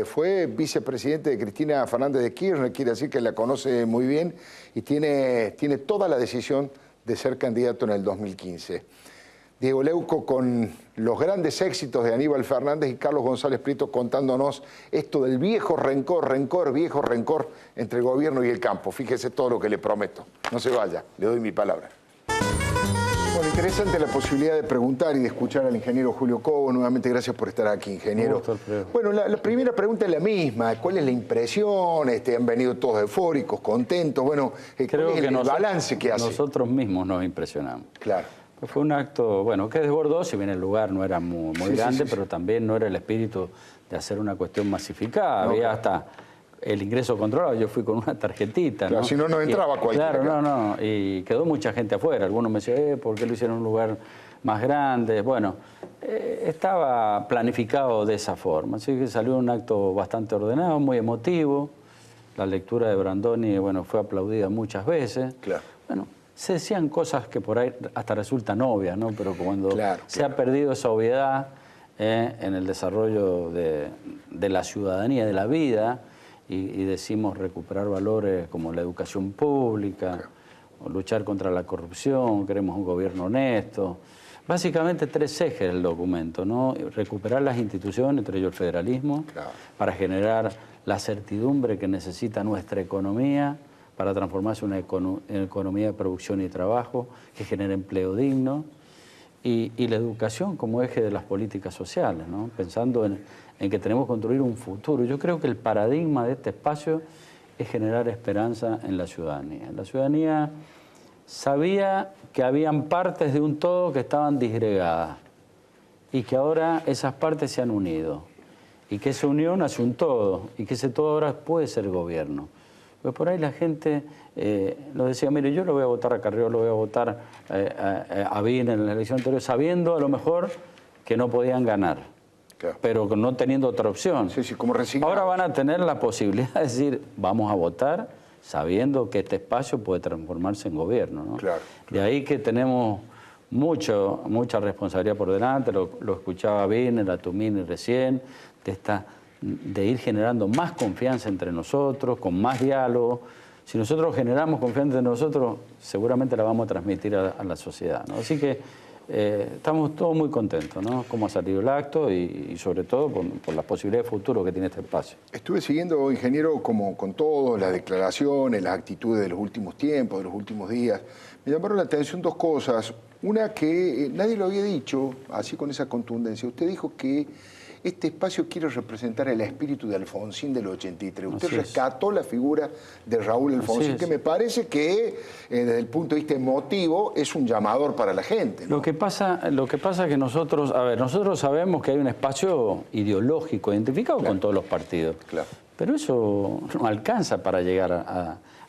Fue vicepresidente de Cristina Fernández de Kirchner, quiere decir que la conoce muy bien y tiene toda la decisión de ser candidato en el 2015. Diego Leuco con los grandes éxitos de Aníbal Fernández y Carlos González Prieto contándonos esto del viejo rencor entre el gobierno y el campo. Fíjese todo lo que le prometo. No se vaya, le doy mi palabra. Bueno, interesante la posibilidad de preguntar y de escuchar al ingeniero Julio Cobos. Nuevamente, gracias por estar aquí, ingeniero. Bueno, la primera pregunta es la misma. ¿Cuál es la impresión? Han venido todos eufóricos, contentos. Bueno, creo que el balance que hace. Nosotros mismos nos impresionamos. Claro. Fue un acto, bueno, que desbordó, si bien el lugar no era muy grande, pero también no era el espíritu de hacer una cuestión masificada. No, había hasta el ingreso controlado, yo fui con una tarjetita. Claro, ¿no? Si no, no entraba cualquiera. Claro, y quedó mucha gente afuera. Algunos me decían, ¿por qué lo hicieron en un lugar más grande? Bueno, estaba planificado de esa forma, así que salió un acto bastante ordenado, muy emotivo. La lectura de Brandoni, bueno, fue aplaudida muchas veces. Claro. Bueno, se decían cosas que por ahí hasta resultan obvias, ¿no? Pero cuando se ha perdido esa obviedad en el desarrollo de la ciudadanía, de la vida, y decimos recuperar valores como la educación pública, o luchar contra la corrupción, queremos un gobierno honesto. Básicamente 3 ejes del documento, ¿no? Recuperar las instituciones, entre ellos el federalismo, para generar la certidumbre que necesita nuestra economía, para transformarse en una economía de producción y trabajo que genere empleo digno, y la educación como eje de las políticas sociales, ¿no? Pensando en que tenemos que construir un futuro. Yo creo que el paradigma de este espacio es generar esperanza en la ciudadanía. La ciudadanía sabía que habían partes de un todo que estaban disgregadas y que ahora esas partes se han unido y que esa unión hace un todo y que ese todo ahora puede ser gobierno. Pues por ahí la gente nos decía, mire, yo lo voy a votar a Carrió, lo voy a votar a Bin en la elección anterior, sabiendo a lo mejor que no podían ganar, pero no teniendo otra opción. Como resignado. Ahora van a tener la posibilidad de decir, vamos a votar sabiendo que este espacio puede transformarse en gobierno, ¿no? De ahí que tenemos mucha responsabilidad por delante, lo escuchaba Bin, la Tumini recién, de ir generando más confianza entre nosotros, con más diálogo. Si nosotros generamos confianza entre nosotros, seguramente la vamos a transmitir a la sociedad, ¿no? Así que estamos todos muy contentos, ¿no? Cómo ha salido el acto y sobre todo por la posibilidad de futuro que tiene este espacio. Estuve siguiendo, ingeniero, como con todo, las declaraciones, las actitudes de los últimos tiempos, de los últimos días. Me llamaron la atención 2 cosas. Una que nadie lo había dicho, así con esa contundencia. Usted dijo que este espacio quiere representar el espíritu de Alfonsín del 83. Usted rescató la figura de Raúl Alfonsín, que me parece que desde el punto de vista emotivo es un llamador para la gente, ¿no? Lo que pasa es que nosotros sabemos que hay un espacio ideológico identificado con todos los partidos. Pero eso no alcanza para llegar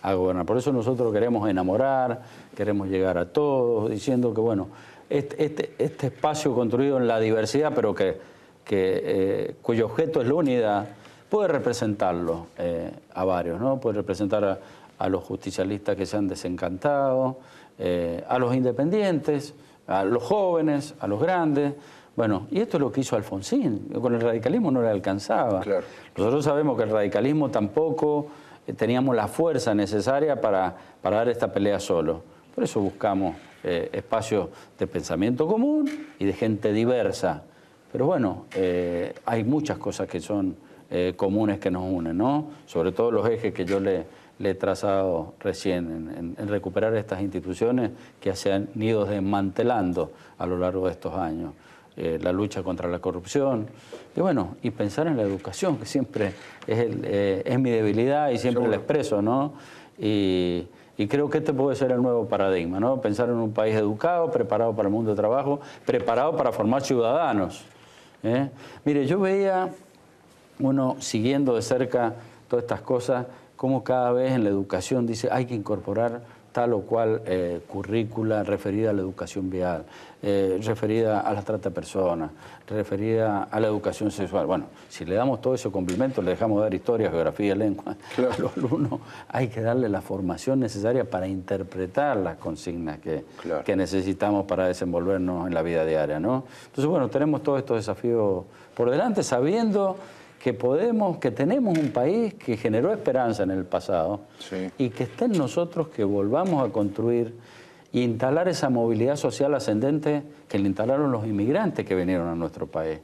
a gobernar. Por eso nosotros queremos enamorar, queremos llegar a todos, diciendo que, bueno, este espacio construido en la diversidad, pero cuyo objeto es la unidad, puede representarlo a varios, ¿no? Puede representar a los justicialistas que se han desencantado, a los independientes, a los jóvenes, a los grandes. Bueno, y esto es lo que hizo Alfonsín. Con el radicalismo no le alcanzaba. Nosotros sabemos que el radicalismo tampoco teníamos la fuerza necesaria para dar esta pelea solo. Por eso buscamos espacios de pensamiento común y de gente diversa. Pero bueno, hay muchas cosas que son comunes que nos unen, ¿no? Sobre todo los ejes que yo le le he trazado recién, en recuperar estas instituciones que se han ido desmantelando a lo largo de estos años. La lucha contra la corrupción, y bueno, y pensar en la educación, que siempre es mi debilidad y siempre la expreso, ¿no? Y creo que este puede ser el nuevo paradigma, ¿no? Pensar en un país educado, preparado para el mundo de trabajo, preparado para formar ciudadanos. Mire, yo veía, uno siguiendo de cerca todas estas cosas, cómo cada vez en la educación dice hay que incorporar tal o cual currícula referida a la educación vial, referida a la trata de personas, referida a la educación sexual. Bueno, si le damos todo ese complemento, le dejamos dar historia, geografía, lengua a los alumnos, hay que darle la formación necesaria para interpretar las consignas que necesitamos para desenvolvernos en la vida diaria, ¿no? Entonces, bueno, tenemos todos estos desafíos por delante, sabiendo que tenemos un país que generó esperanza en el pasado y que está en nosotros que volvamos a construir e instalar esa movilidad social ascendente que le instalaron los inmigrantes que vinieron a nuestro país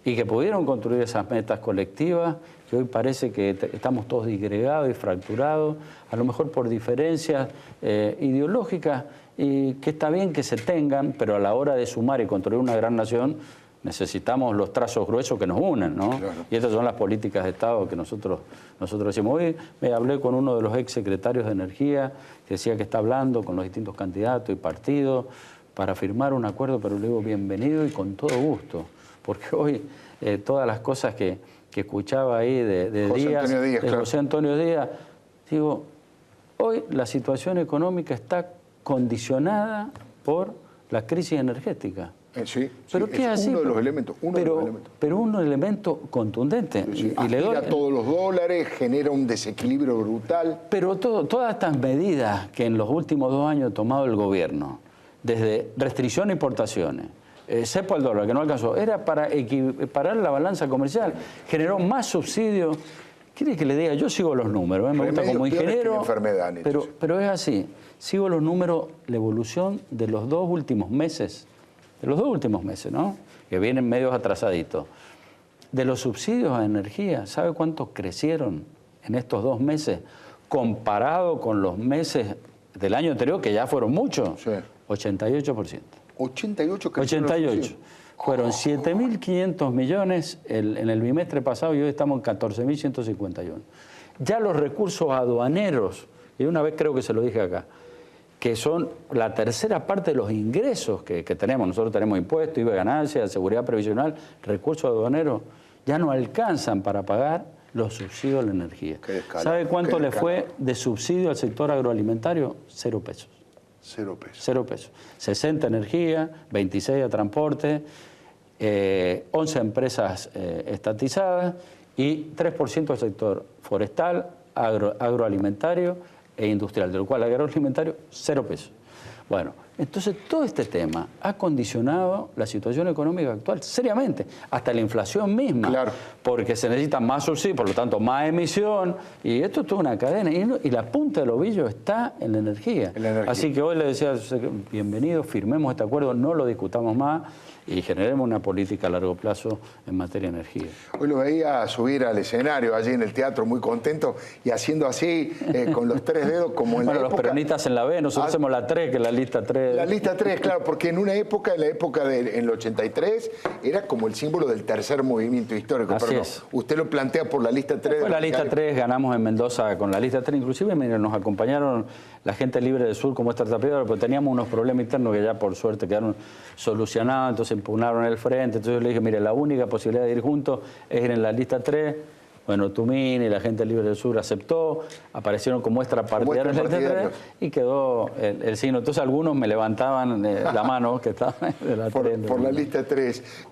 y que pudieron construir esas metas colectivas que hoy parece que estamos todos disgregados y fracturados, a lo mejor por diferencias ideológicas, y que está bien que se tengan, pero a la hora de sumar y construir una gran nación necesitamos los trazos gruesos que nos unen, ¿no? Claro. Y estas son las políticas de Estado que nosotros decimos. Hoy me hablé con uno de los ex secretarios de Energía que decía que está hablando con los distintos candidatos y partidos para firmar un acuerdo, pero le digo bienvenido y con todo gusto, porque hoy todas las cosas que escuchaba ahí de José Antonio Díaz, digo, hoy la situación económica está condicionada por la crisis energética. Sí, pero sí, es uno de los elementos. Pero un elemento contundente. Sí, y le doy todos los dólares, genera un desequilibrio brutal. Pero todas estas medidas que en los últimos 2 años ha tomado el gobierno, desde restricción a importaciones, cepo al dólar, que no alcanzó, era para equiparar la balanza comercial, generó más subsidios. ¿Quiere que le diga? Yo sigo los números, me gusta como ingeniero, pero es así. Sigo los números, la evolución de los 2 últimos meses. De los 2 últimos meses, ¿no? Que vienen medios atrasaditos. De los subsidios a energía, ¿sabe cuántos crecieron en estos 2 meses comparado con los meses del año anterior, que ya fueron muchos? Sí. 88%. 88. Fueron 7.500 millones en el bimestre pasado y hoy estamos en 14.151. Ya los recursos aduaneros, y una vez creo que se lo dije acá, que son la tercera parte de los ingresos que tenemos. Nosotros tenemos impuestos, IVA de ganancias, seguridad previsional, recursos aduaneros, ya no alcanzan para pagar los subsidios a la energía. ¿Sabe cuánto le fue de subsidio al sector agroalimentario? 0 pesos. 0 pesos. 0 pesos. 60 a energía, 26 a transporte, 11 empresas estatizadas y 3% al sector forestal, agroalimentario e industrial, de lo cual el agroalimentario, 0 pesos. Bueno, entonces todo este tema ha condicionado la situación económica actual, seriamente, hasta la inflación misma, porque se necesita más subsidio, por lo tanto más emisión, y esto es toda una cadena, y la punta del ovillo está en la energía. Así que hoy le decía, bienvenido, firmemos este acuerdo, no lo discutamos más, y generemos una política a largo plazo en materia de energía. Hoy lo veía subir al escenario allí en el teatro muy contento y haciendo así con los 3 dedos como en la época... los peronistas en la B, nosotros hacemos la 3, que es la lista 3. La lista 3, claro, porque en la época en el 83, era como el símbolo del tercer movimiento histórico. Así pero es. Usted lo plantea por la lista 3. Fue la lista 3, ganamos en Mendoza con la lista 3, inclusive nos acompañaron la gente libre del sur como estrategia, pero teníamos unos problemas internos que ya por suerte quedaron solucionados, entonces impugnaron el frente, entonces yo le dije, mire, la única posibilidad de ir juntos es ir en la lista 3, bueno, Tumín y la gente libre del sur aceptó, aparecieron como muestra partidaria en la lista 3 y quedó el signo. Entonces algunos me levantaban la mano que estaba en la 3. Por la lista 3.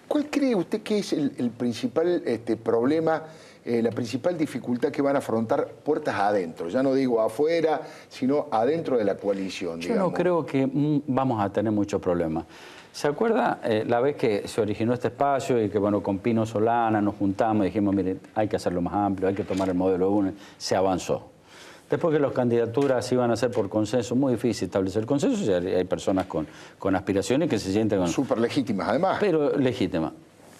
¿Cuál cree usted que es el principal problema, la principal dificultad que van a afrontar puertas adentro? Ya no digo afuera, sino adentro de la coalición, Yo no creo que vamos a tener muchos problemas. ¿Se acuerda la vez que se originó este espacio y que, bueno, con Pino Solana nos juntamos y dijimos, mire, hay que hacerlo más amplio, hay que tomar el modelo de UNE? Se avanzó. Después que las candidaturas iban a ser por consenso, muy difícil establecer consenso, y hay personas con aspiraciones que se sienten... Súper legítimas, además. Pero legítimas.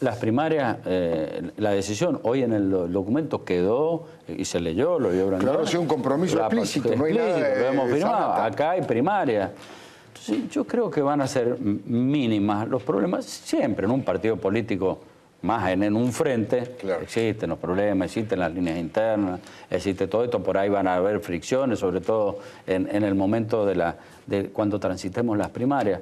las primarias, la decisión hoy en el documento quedó y se leyó, lo vio Brandon. Claro, sí, un compromiso explícito, no hay nada lo hemos firmado. Samantha. Acá hay primaria. Entonces, yo creo que van a ser mínimas los problemas. Siempre en un partido político, más en un frente, claro, existen los problemas, existen las líneas internas, existe todo esto, por ahí van a haber fricciones, sobre todo en el momento de cuando transitemos las primarias.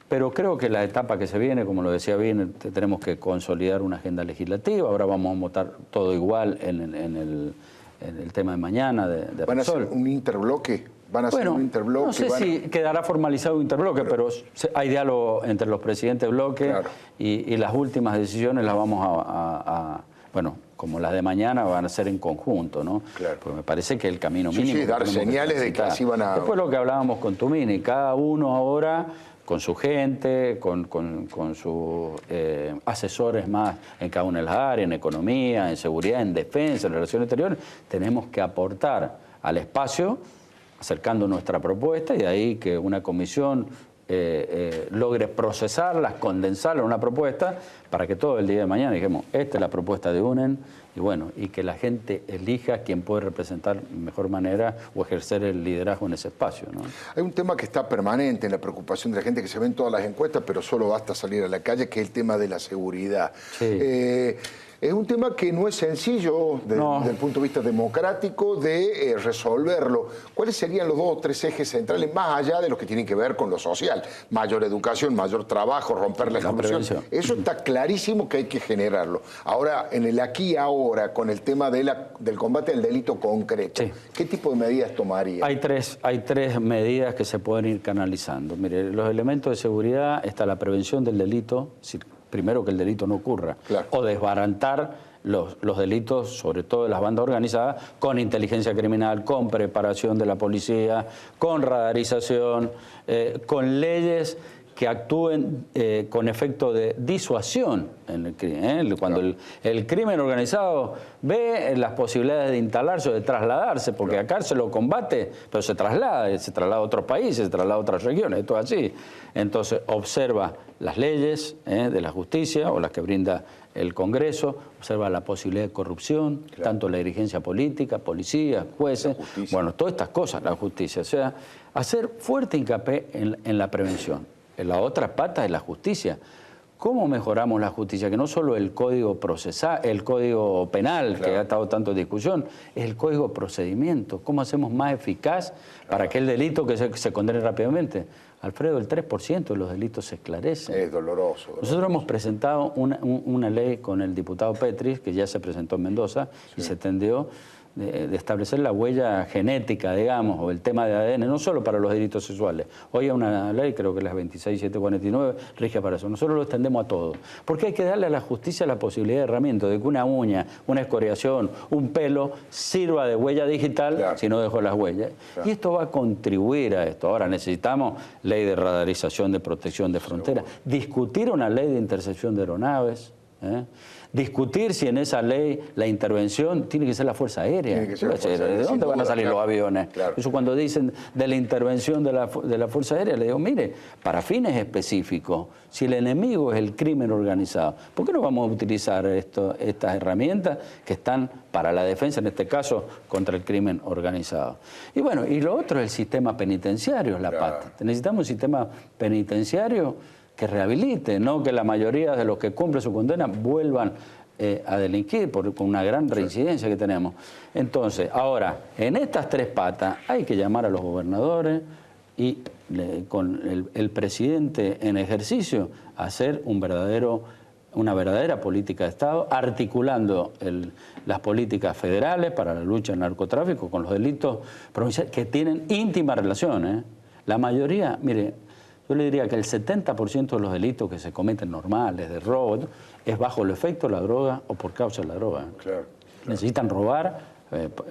Pero creo que la etapa que se viene, como lo decía bien, tenemos que consolidar una agenda legislativa. Ahora vamos a votar todo igual en el tema de mañana de ¿Van a Repsol. hacer un interbloque? ¿Van a hacer un interbloque? No sé si quedará formalizado un interbloque, pero hay diálogo entre los presidentes de bloque, claro, y las últimas decisiones las vamos bueno, como las de mañana van a ser en conjunto, ¿no? Claro. Porque me parece que el camino mínimo... Sí, dar señales de que así van a... Después lo que hablábamos con Tumini, cada uno ahora con su gente, con sus asesores más en cada una de las áreas, en economía, en seguridad, en defensa, en relaciones exteriores, tenemos que aportar al espacio acercando nuestra propuesta y de ahí que una comisión logre procesarlas, condensarlas en una propuesta para que todo el día de mañana digamos, esta es la propuesta de UNEN y bueno, y que la gente elija quién puede representar de mejor manera o ejercer el liderazgo en ese espacio, ¿no? Hay un tema que está permanente en la preocupación de la gente que se ve en todas las encuestas, pero solo basta salir a la calle, que es el tema de la seguridad. Sí. Es un tema que no es sencillo desde el punto de vista democrático de resolverlo. ¿Cuáles serían los 2 o 3 ejes centrales, más allá de los que tienen que ver con lo social? Mayor educación, mayor trabajo, romper la exclusión. Eso está clarísimo que hay que generarlo. Ahora, en el aquí y ahora, con el tema del combate al delito concreto, sí, ¿qué tipo de medidas tomaría? Hay tres medidas que se pueden ir canalizando. Mire, los elementos de seguridad, está la prevención del delito, primero que el delito no ocurra, claro, o desbaratar los delitos, sobre todo de las bandas organizadas, con inteligencia criminal, con preparación de la policía, con radarización, con leyes que actúen con efecto de disuasión en el crimen. Cuando el crimen organizado ve las posibilidades de instalarse o de trasladarse, porque acá se lo combate, pero se traslada a otros países, se traslada a otras regiones, esto es así. Entonces observa las leyes de la justicia o las que brinda el Congreso, observa la posibilidad de corrupción, claro, tanto la dirigencia política, policías, jueces, bueno, todas estas cosas, la justicia. O sea, hacer fuerte hincapié en la prevención. La otra pata es la justicia. ¿Cómo mejoramos la justicia? Que no solo el código procesal, el código penal, claro, que ha estado tanto en discusión, es el código procedimiento. ¿Cómo hacemos más eficaz para que el delito que se condene rápidamente? Alfredo, el 3% de los delitos se esclarecen. Es doloroso. Nosotros hemos presentado una ley con el diputado Petris, que ya se presentó en Mendoza, sí, y se tendió de establecer la huella genética, digamos, o el tema de ADN, no solo para los delitos sexuales. Hoy hay una ley, creo que es la 26749, rige para eso. Nosotros lo extendemos a todo. Porque hay que darle a la justicia la posibilidad de herramienta, de que una uña, una escoriación, un pelo, sirva de huella digital, claro, si no dejó las huellas. Claro. Y esto va a contribuir a esto. Ahora necesitamos ley de radarización, de protección de fronteras, discutir una ley de intercepción de aeronaves, discutir si en esa ley la intervención tiene que ser la Fuerza Aérea. ¿De dónde van a salir los aviones? Claro. Eso cuando dicen de la intervención de la Fuerza Aérea, le digo, mire, para fines específicos, si el enemigo es el crimen organizado, ¿por qué no vamos a utilizar estas herramientas que están para la defensa, en este caso, contra el crimen organizado? Y bueno, y lo otro es el sistema penitenciario, la pata. Necesitamos un sistema penitenciario que rehabilite, no que la mayoría de los que cumplen su condena vuelvan a delinquir con una gran reincidencia que tenemos. Entonces, ahora, en estas 3 patas hay que llamar a los gobernadores y con el presidente en ejercicio a hacer una verdadera política de Estado, articulando las políticas federales para la lucha al narcotráfico con los delitos provinciales que tienen íntima relación. La mayoría, mire, yo le diría que el 70% de los delitos que se cometen normales, de robo, es bajo el efecto de la droga o por causa de la droga. Claro. Necesitan robar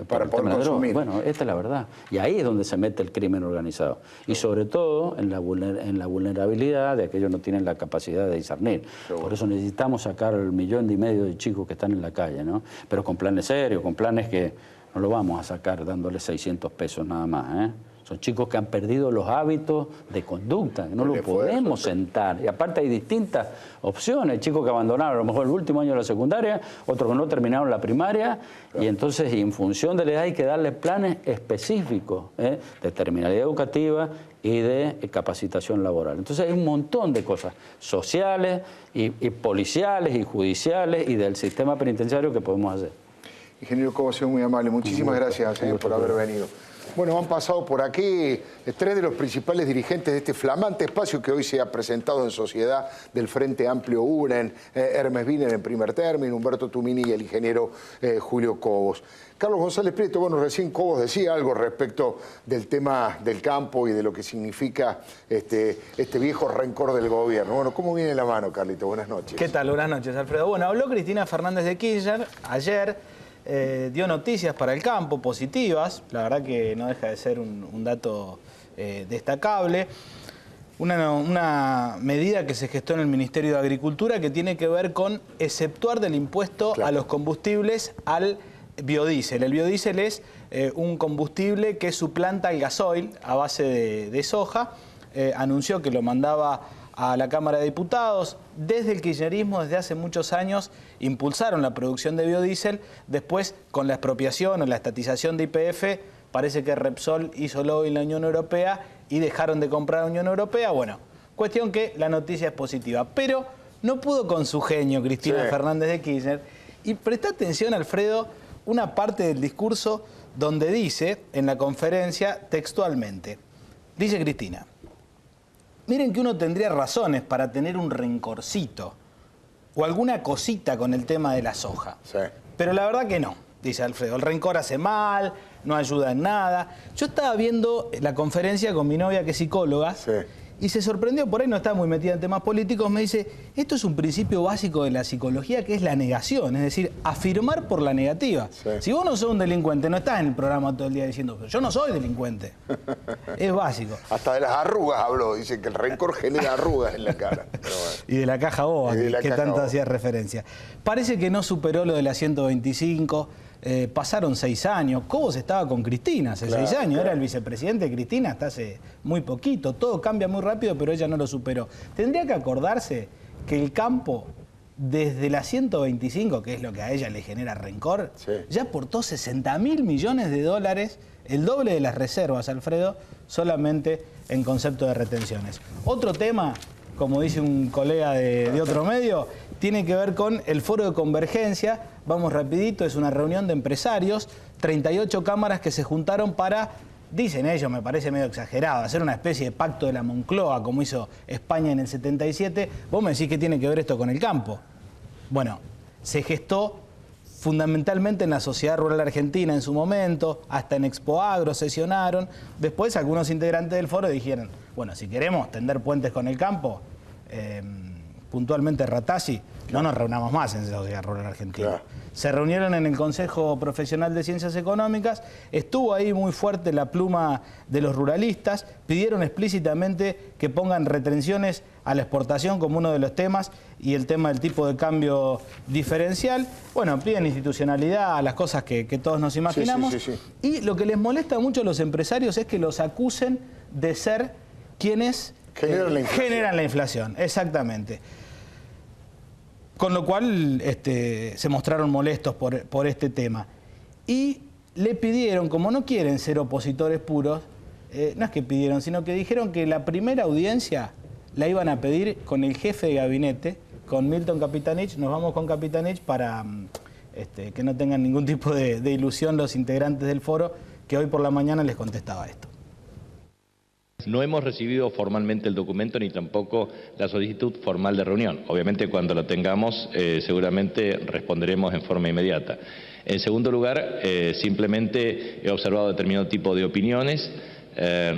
para poder consumir. Bueno, esta es la verdad. Y ahí es donde se mete el crimen organizado. Y sobre todo en la vulnerabilidad de aquellos que no tienen la capacidad de discernir. Por eso necesitamos sacar el 1,5 millones de chicos que están en la calle, ¿no? Pero con planes serios, con planes que no lo vamos a sacar dándole 600 pesos nada más, Son chicos que han perdido los hábitos de conducta, que no lo podemos sentar. Y aparte hay distintas opciones, chicos que abandonaron a lo mejor el último año de la secundaria, otros que no terminaron la primaria, y entonces en función de la edad hay que darles planes específicos de terminalidad educativa y de capacitación laboral. Entonces hay un montón de cosas sociales y policiales y judiciales y del sistema penitenciario que podemos hacer. Ingeniero Cobo, ha sido muy amable. Muchísimas gracias por haber venido. Bueno, han pasado por aquí 3 de los principales dirigentes de este flamante espacio que hoy se ha presentado en sociedad del Frente Amplio UNEN, Hermes Wiener en primer término, Humberto Tumini y el ingeniero Julio Cobos. Carlos González Prieto, bueno, recién Cobos decía algo respecto del tema del campo y de lo que significa este viejo rencor del gobierno. Bueno, ¿cómo viene la mano, Carlito? Buenas noches. ¿Qué tal? Buenas noches, Alfredo. Bueno, habló Cristina Fernández de Kirchner ayer. Dio noticias para el campo positivas, la verdad que no deja de ser un dato destacable. Una medida que se gestó en el Ministerio de Agricultura que tiene que ver con exceptuar del impuesto a los combustibles al biodiesel. El biodiesel es un combustible que suplanta el gasoil a base de soja. Anunció que lo mandaba a la Cámara de Diputados. Desde el kirchnerismo, desde hace muchos años, impulsaron la producción de biodiesel. Después, con la expropiación o la estatización de YPF, parece que Repsol hizo lobby en la Unión Europea y dejaron de comprar a la Unión Europea. Bueno, cuestión que la noticia es positiva. Pero no pudo con su genio Cristina Fernández de Kirchner. Y presta atención, Alfredo, una parte del discurso donde dice, en la conferencia, textualmente, dice Cristina: miren que uno tendría razones para tener un rencorcito o alguna cosita con el tema de la soja. Sí. Pero la verdad que no, dice Alfredo. El rencor hace mal, no ayuda en nada. Yo estaba viendo la conferencia con mi novia, que es psicóloga, y se sorprendió, por ahí no estaba muy metida en temas políticos, me dice, esto es un principio básico de la psicología, que es la negación, es decir, afirmar por la negativa. Sí. Si vos no sos un delincuente, no estás en el programa todo el día diciendo, yo no soy delincuente. Es básico. Hasta de las arrugas habló, dice que el rencor genera arrugas en la cara. Pero bueno. Y de la caja boba, que tanto hacía referencia. Parece que no superó lo de la 125, pasaron 6 años. Cobos estaba con Cristina hace 6 años, era el vicepresidente de Cristina hasta hace muy poquito. Todo cambia muy rápido, pero ella no lo superó. Tendría que acordarse que el campo, desde la 125, que es lo que a ella le genera rencor, ya aportó 60.000 millones de dólares, el doble de las reservas, Alfredo, solamente en concepto de retenciones. Otro tema, como dice un colega de otro medio, tiene que ver con el foro de convergencia. Vamos rapidito, es una reunión de empresarios, 38 cámaras que se juntaron para, dicen ellos, me parece medio exagerado, hacer una especie de pacto de la Moncloa, como hizo España en el 77. Vos me decís que tiene que ver esto con el campo. Bueno, se gestó fundamentalmente en la Sociedad Rural Argentina en su momento, hasta en Expo Agro sesionaron. Después algunos integrantes del foro dijeron, bueno, si queremos tender puentes con el campo, puntualmente Ratazzi, no nos reunamos más en la Sociedad Rural Argentina. Claro. Se reunieron en el Consejo Profesional de Ciencias Económicas, estuvo ahí muy fuerte la pluma de los ruralistas, pidieron explícitamente que pongan retenciones a la exportación como uno de los temas y el tema del tipo de cambio diferencial. Bueno, piden institucionalidad, las cosas que todos nos imaginamos. Y lo que les molesta mucho a los empresarios es que los acusen de ser quienes generan la inflación. Exactamente. Con lo cual se mostraron molestos por este tema. Y le pidieron, como no quieren ser opositores puros, no es que pidieron, sino que dijeron que la primera audiencia la iban a pedir con el jefe de gabinete, con Milton Capitanich. Nos vamos con Capitanich para que no tengan ningún tipo de ilusión los integrantes del foro, que hoy por la mañana les contestaba esto. No hemos recibido formalmente el documento ni tampoco la solicitud formal de reunión. Obviamente cuando lo tengamos seguramente responderemos en forma inmediata. En segundo lugar, simplemente he observado determinado tipo de opiniones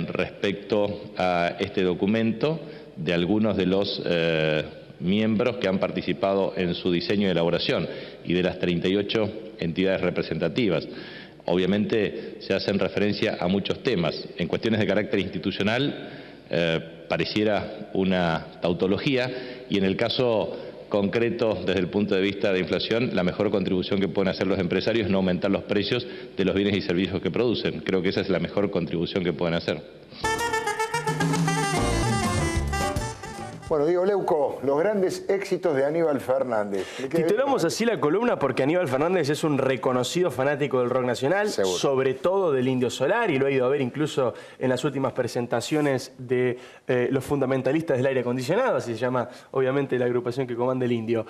respecto a este documento de algunos de los miembros que han participado en su diseño y elaboración y de las 38 entidades representativas. Obviamente se hacen referencia a muchos temas. En cuestiones de carácter institucional pareciera una tautología y en el caso concreto desde el punto de vista de inflación, la mejor contribución que pueden hacer los empresarios es no aumentar los precios de los bienes y servicios que producen. Creo que esa es la mejor contribución que pueden hacer. Bueno, Diego Leuco, los grandes éxitos de Aníbal Fernández. Titulamos así la columna porque Aníbal Fernández es un reconocido fanático del rock nacional, sobre todo del Indio Solari, y lo he ido a ver incluso en las últimas presentaciones de los fundamentalistas del aire acondicionado, así se llama obviamente la agrupación que comanda el Indio.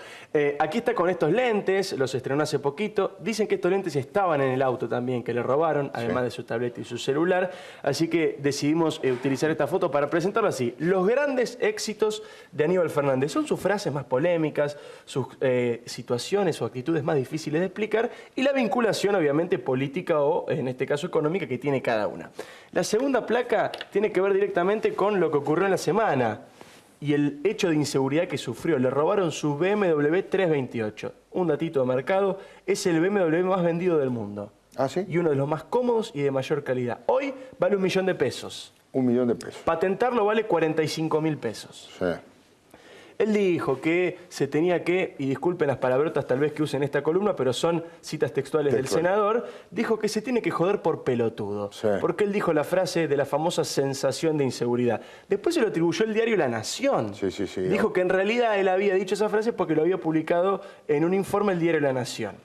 Aquí está con estos lentes, los estrenó hace poquito. Dicen que estos lentes estaban en el auto también, que le robaron, además de su tableta y su celular. Así que decidimos utilizar esta foto para presentarlo así. Los grandes éxitos de Aníbal Fernández. Son sus frases más polémicas, sus situaciones o actitudes más difíciles de explicar y la vinculación obviamente política o en este caso económica que tiene cada una. La segunda placa tiene que ver directamente con lo que ocurrió en la semana y el hecho de inseguridad que sufrió. Le robaron su BMW 328. Un datito de mercado, es el BMW más vendido del mundo. ¿Ah, sí? Y uno de los más cómodos y de mayor calidad. Hoy vale 1 millón de pesos. 1 millón de pesos. Patentarlo vale 45.000 pesos. Sí. Él dijo que se tenía que, y disculpen las palabrotas tal vez que usen esta columna, pero son citas textuales del senador, dijo que se tiene que joder por pelotudo. Sí. Porque él dijo la frase de la famosa sensación de inseguridad. Después se lo atribuyó el diario La Nación. Sí, dijo que en realidad él había dicho esa frase porque lo había publicado en un informe el diario La Nación.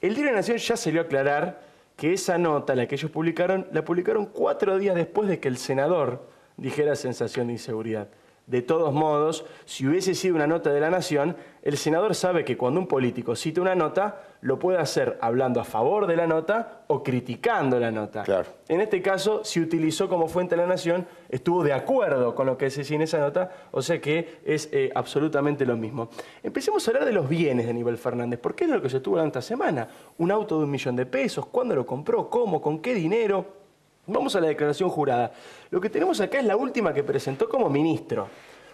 El diario La Nación ya salió a aclarar que esa nota, la que ellos publicaron, la publicaron 4 días después de que el senador dijera sensación de inseguridad. De todos modos, si hubiese sido una nota de La Nación, el senador sabe que cuando un político cita una nota, lo puede hacer hablando a favor de la nota o criticando la nota. Claro. En este caso, si utilizó como fuente La Nación, estuvo de acuerdo con lo que se decía en esa nota, o sea que es absolutamente lo mismo. Empecemos a hablar de los bienes de Aníbal Fernández, porque es lo que se tuvo durante la semana. Un auto de 1 millón de pesos, ¿cuándo lo compró? ¿Cómo? ¿Con qué dinero? Vamos a la declaración jurada. Lo que tenemos acá es la última que presentó como ministro,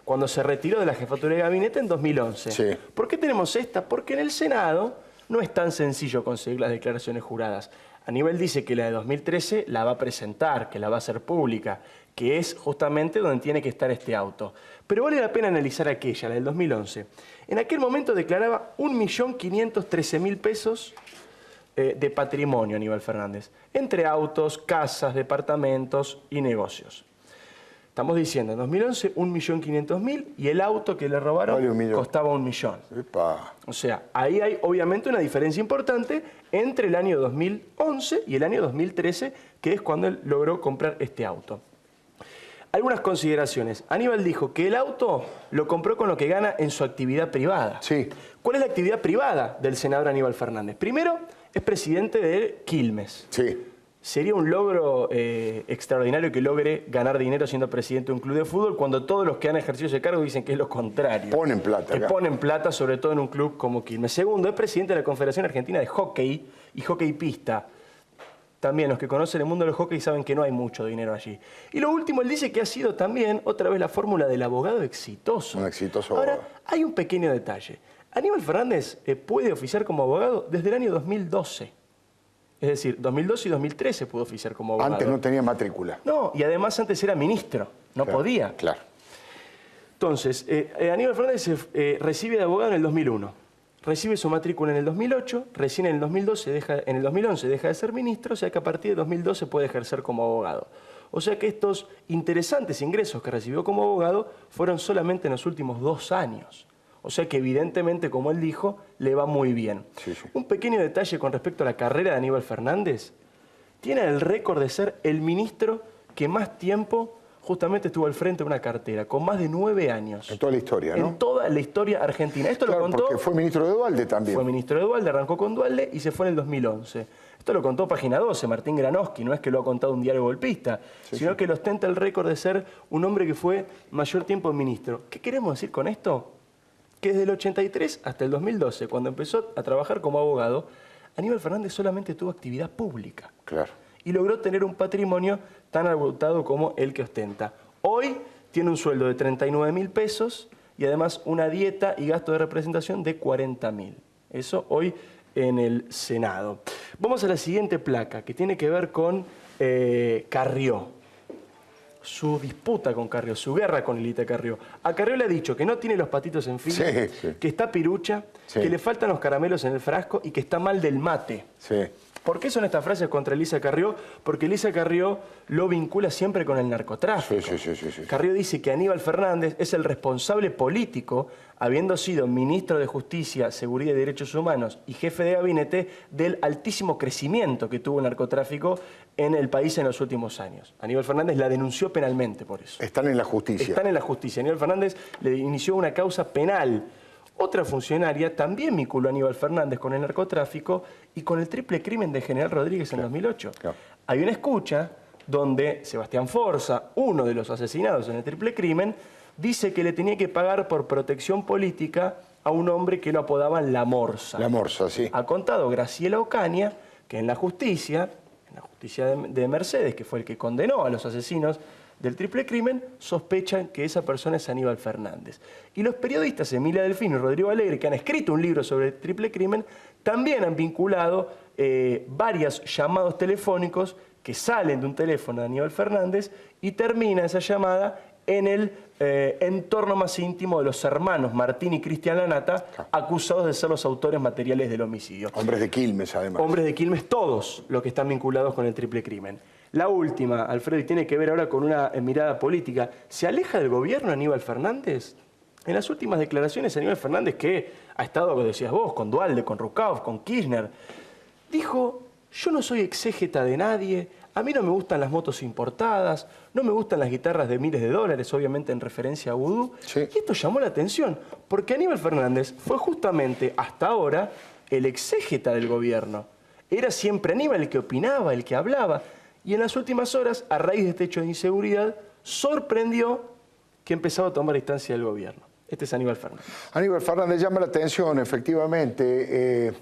cuando se retiró de la jefatura de gabinete en 2011. Sí. ¿Por qué tenemos esta? Porque en el Senado no es tan sencillo conseguir las declaraciones juradas. Aníbal dice que la de 2013 la va a presentar, que la va a hacer pública, que es justamente donde tiene que estar este auto. Pero vale la pena analizar aquella, la del 2011. En aquel momento declaraba 1.513.000 pesos de patrimonio Aníbal Fernández, entre autos, casas, departamentos y negocios. Estamos diciendo, en 2011, 1.500.000 y el auto que le robaron costaba 1 millón. Epa. O sea, ahí hay obviamente una diferencia importante entre el año 2011 y el año 2013, que es cuando él logró comprar este auto. Algunas consideraciones. Aníbal dijo que el auto lo compró con lo que gana en su actividad privada. Sí. ¿Cuál es la actividad privada del senador Aníbal Fernández? Primero, es presidente de Quilmes. Sí. Sería un logro extraordinario que logre ganar dinero siendo presidente de un club de fútbol cuando todos los que han ejercido ese cargo dicen que es lo contrario. Ponen plata. Que ponen plata, sobre todo en un club como Quilmes. Segundo, es presidente de la Confederación Argentina de Hockey y Hockey Pista. También los que conocen el mundo del hockey saben que no hay mucho dinero allí. Y lo último, él dice que ha sido también, otra vez, la fórmula del abogado exitoso. Un exitoso Ahora, abogado. hay un pequeño detalle. Aníbal Fernández puede oficiar como abogado desde el año 2012. Es decir, 2012 y 2013 pudo oficiar como abogado. Antes no tenía matrícula. No, y además antes era ministro. No podía. Claro. Entonces, Aníbal Fernández recibe de abogado en el 2001. Recibe su matrícula en el 2008, recién en el 2011 deja de ser ministro, o sea que a partir de 2012 puede ejercer como abogado. O sea que estos interesantes ingresos que recibió como abogado fueron solamente en los últimos 2 años. O sea que evidentemente, como él dijo, le va muy bien. Sí, sí. Un pequeño detalle con respecto a la carrera de Aníbal Fernández. Tiene el récord de ser el ministro que más tiempo justamente estuvo al frente de una cartera, con más de 9 años. En toda la historia, ¿no? En toda la historia argentina. Esto claro, lo contó... porque fue ministro de Duhalde también. Fue ministro de Duhalde, arrancó con Duhalde y se fue en el 2011. Esto lo contó Página 12, Martín Granowski, no es que lo ha contado un diario golpista, sino que lo ostenta el récord de ser un hombre que fue mayor tiempo ministro. ¿Qué queremos decir con esto? Que desde el 83 hasta el 2012, cuando empezó a trabajar como abogado, Aníbal Fernández solamente tuvo actividad pública. Claro. Y logró tener un patrimonio tan abultado como el que ostenta. Hoy tiene un sueldo de 39.000 pesos y además una dieta y gasto de representación de 40.000. Eso hoy en el Senado. Vamos a la siguiente placa, que tiene que ver con Carrió. su disputa con Carrió, su guerra con Lilita Carrió. A Carrió le ha dicho que no tiene los patitos en fila, que está pirucha, que le faltan los caramelos en el frasco y que está mal del mate. ¿Por qué son estas frases contra Elisa Carrió? Porque Elisa Carrió lo vincula siempre con el narcotráfico. Carrió dice que Aníbal Fernández es el responsable político, habiendo sido ministro de Justicia, Seguridad y Derechos Humanos y jefe de gabinete, del altísimo crecimiento que tuvo el narcotráfico en el país en los últimos años. Aníbal Fernández la denunció penalmente por eso. Están en la justicia. Están en la justicia. Aníbal Fernández le inició una causa penal. Otra funcionaria también vinculó a Aníbal Fernández con el narcotráfico y con el triple crimen de General Rodríguez en 2008. Hay una escucha donde Sebastián Forza, uno de los asesinados en el triple crimen, dice que le tenía que pagar por protección política a un hombre que lo apodaban La Morsa. La Morsa, sí. Ha contado Graciela Ocaña que en la justicia de Mercedes, que fue el que condenó a los asesinos del triple crimen, sospechan que esa persona es Aníbal Fernández. Y los periodistas Emilia Delfino y Rodrigo Alegre, que han escrito un libro sobre el triple crimen, también han vinculado varios llamados telefónicos que salen de un teléfono de Aníbal Fernández y termina esa llamada en el entorno más íntimo de los hermanos Martín y Cristian Lanata, acusados de ser los autores materiales del homicidio. Hombres de Quilmes, además. Hombres de Quilmes, todos los que están vinculados con el triple crimen. La última, Alfredo, y tiene que ver ahora con una mirada política. ¿Se aleja del gobierno Aníbal Fernández? En las últimas declaraciones, Aníbal Fernández, que ha estado, como decías vos, con Duhalde, con Rukauf, con Kirchner, dijo: yo no soy exégeta de nadie, a mí no me gustan las motos importadas, no me gustan las guitarras de miles de dólares, obviamente en referencia a Vudú. Y esto llamó la atención, porque Aníbal Fernández fue justamente, hasta ahora, el exégeta del gobierno. Era siempre Aníbal el que opinaba, el que hablaba. Y en las últimas horas, a raíz de este hecho de inseguridad, sorprendió que empezaba a tomar distancia del gobierno. Este es Aníbal Fernández. Aníbal Fernández llama la atención, efectivamente,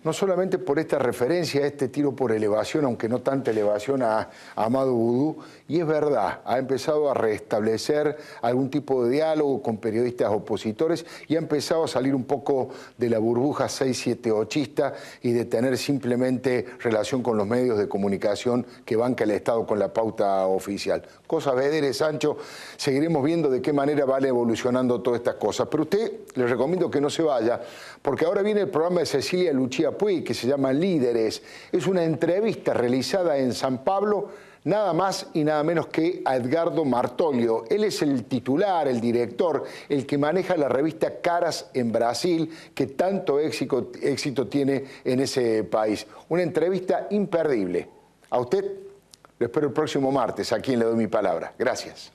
no solamente por esta referencia, este tiro por elevación, aunque no tanta elevación a Amado Vudú, y es verdad, ha empezado a restablecer algún tipo de diálogo con periodistas opositores y ha empezado a salir un poco de la burbuja 678ista y de tener simplemente relación con los medios de comunicación que banca el Estado con la pauta oficial. Cosas vederes, Sancho, seguiremos viendo de qué manera van evolucionando todas estas cosas. Pero usted, le recomiendo que no se vaya, porque ahora viene el programa de Cecilia Lucía Puig, que se llama Líderes. Es una entrevista realizada en San Pablo, nada más y nada menos que a Edgardo Martolio. Él es el titular, el director, el que maneja la revista Caras en Brasil, que tanto éxito tiene en ese país. Una entrevista imperdible. A usted lo espero el próximo martes, aquí en Le Doy Mi Palabra. Gracias.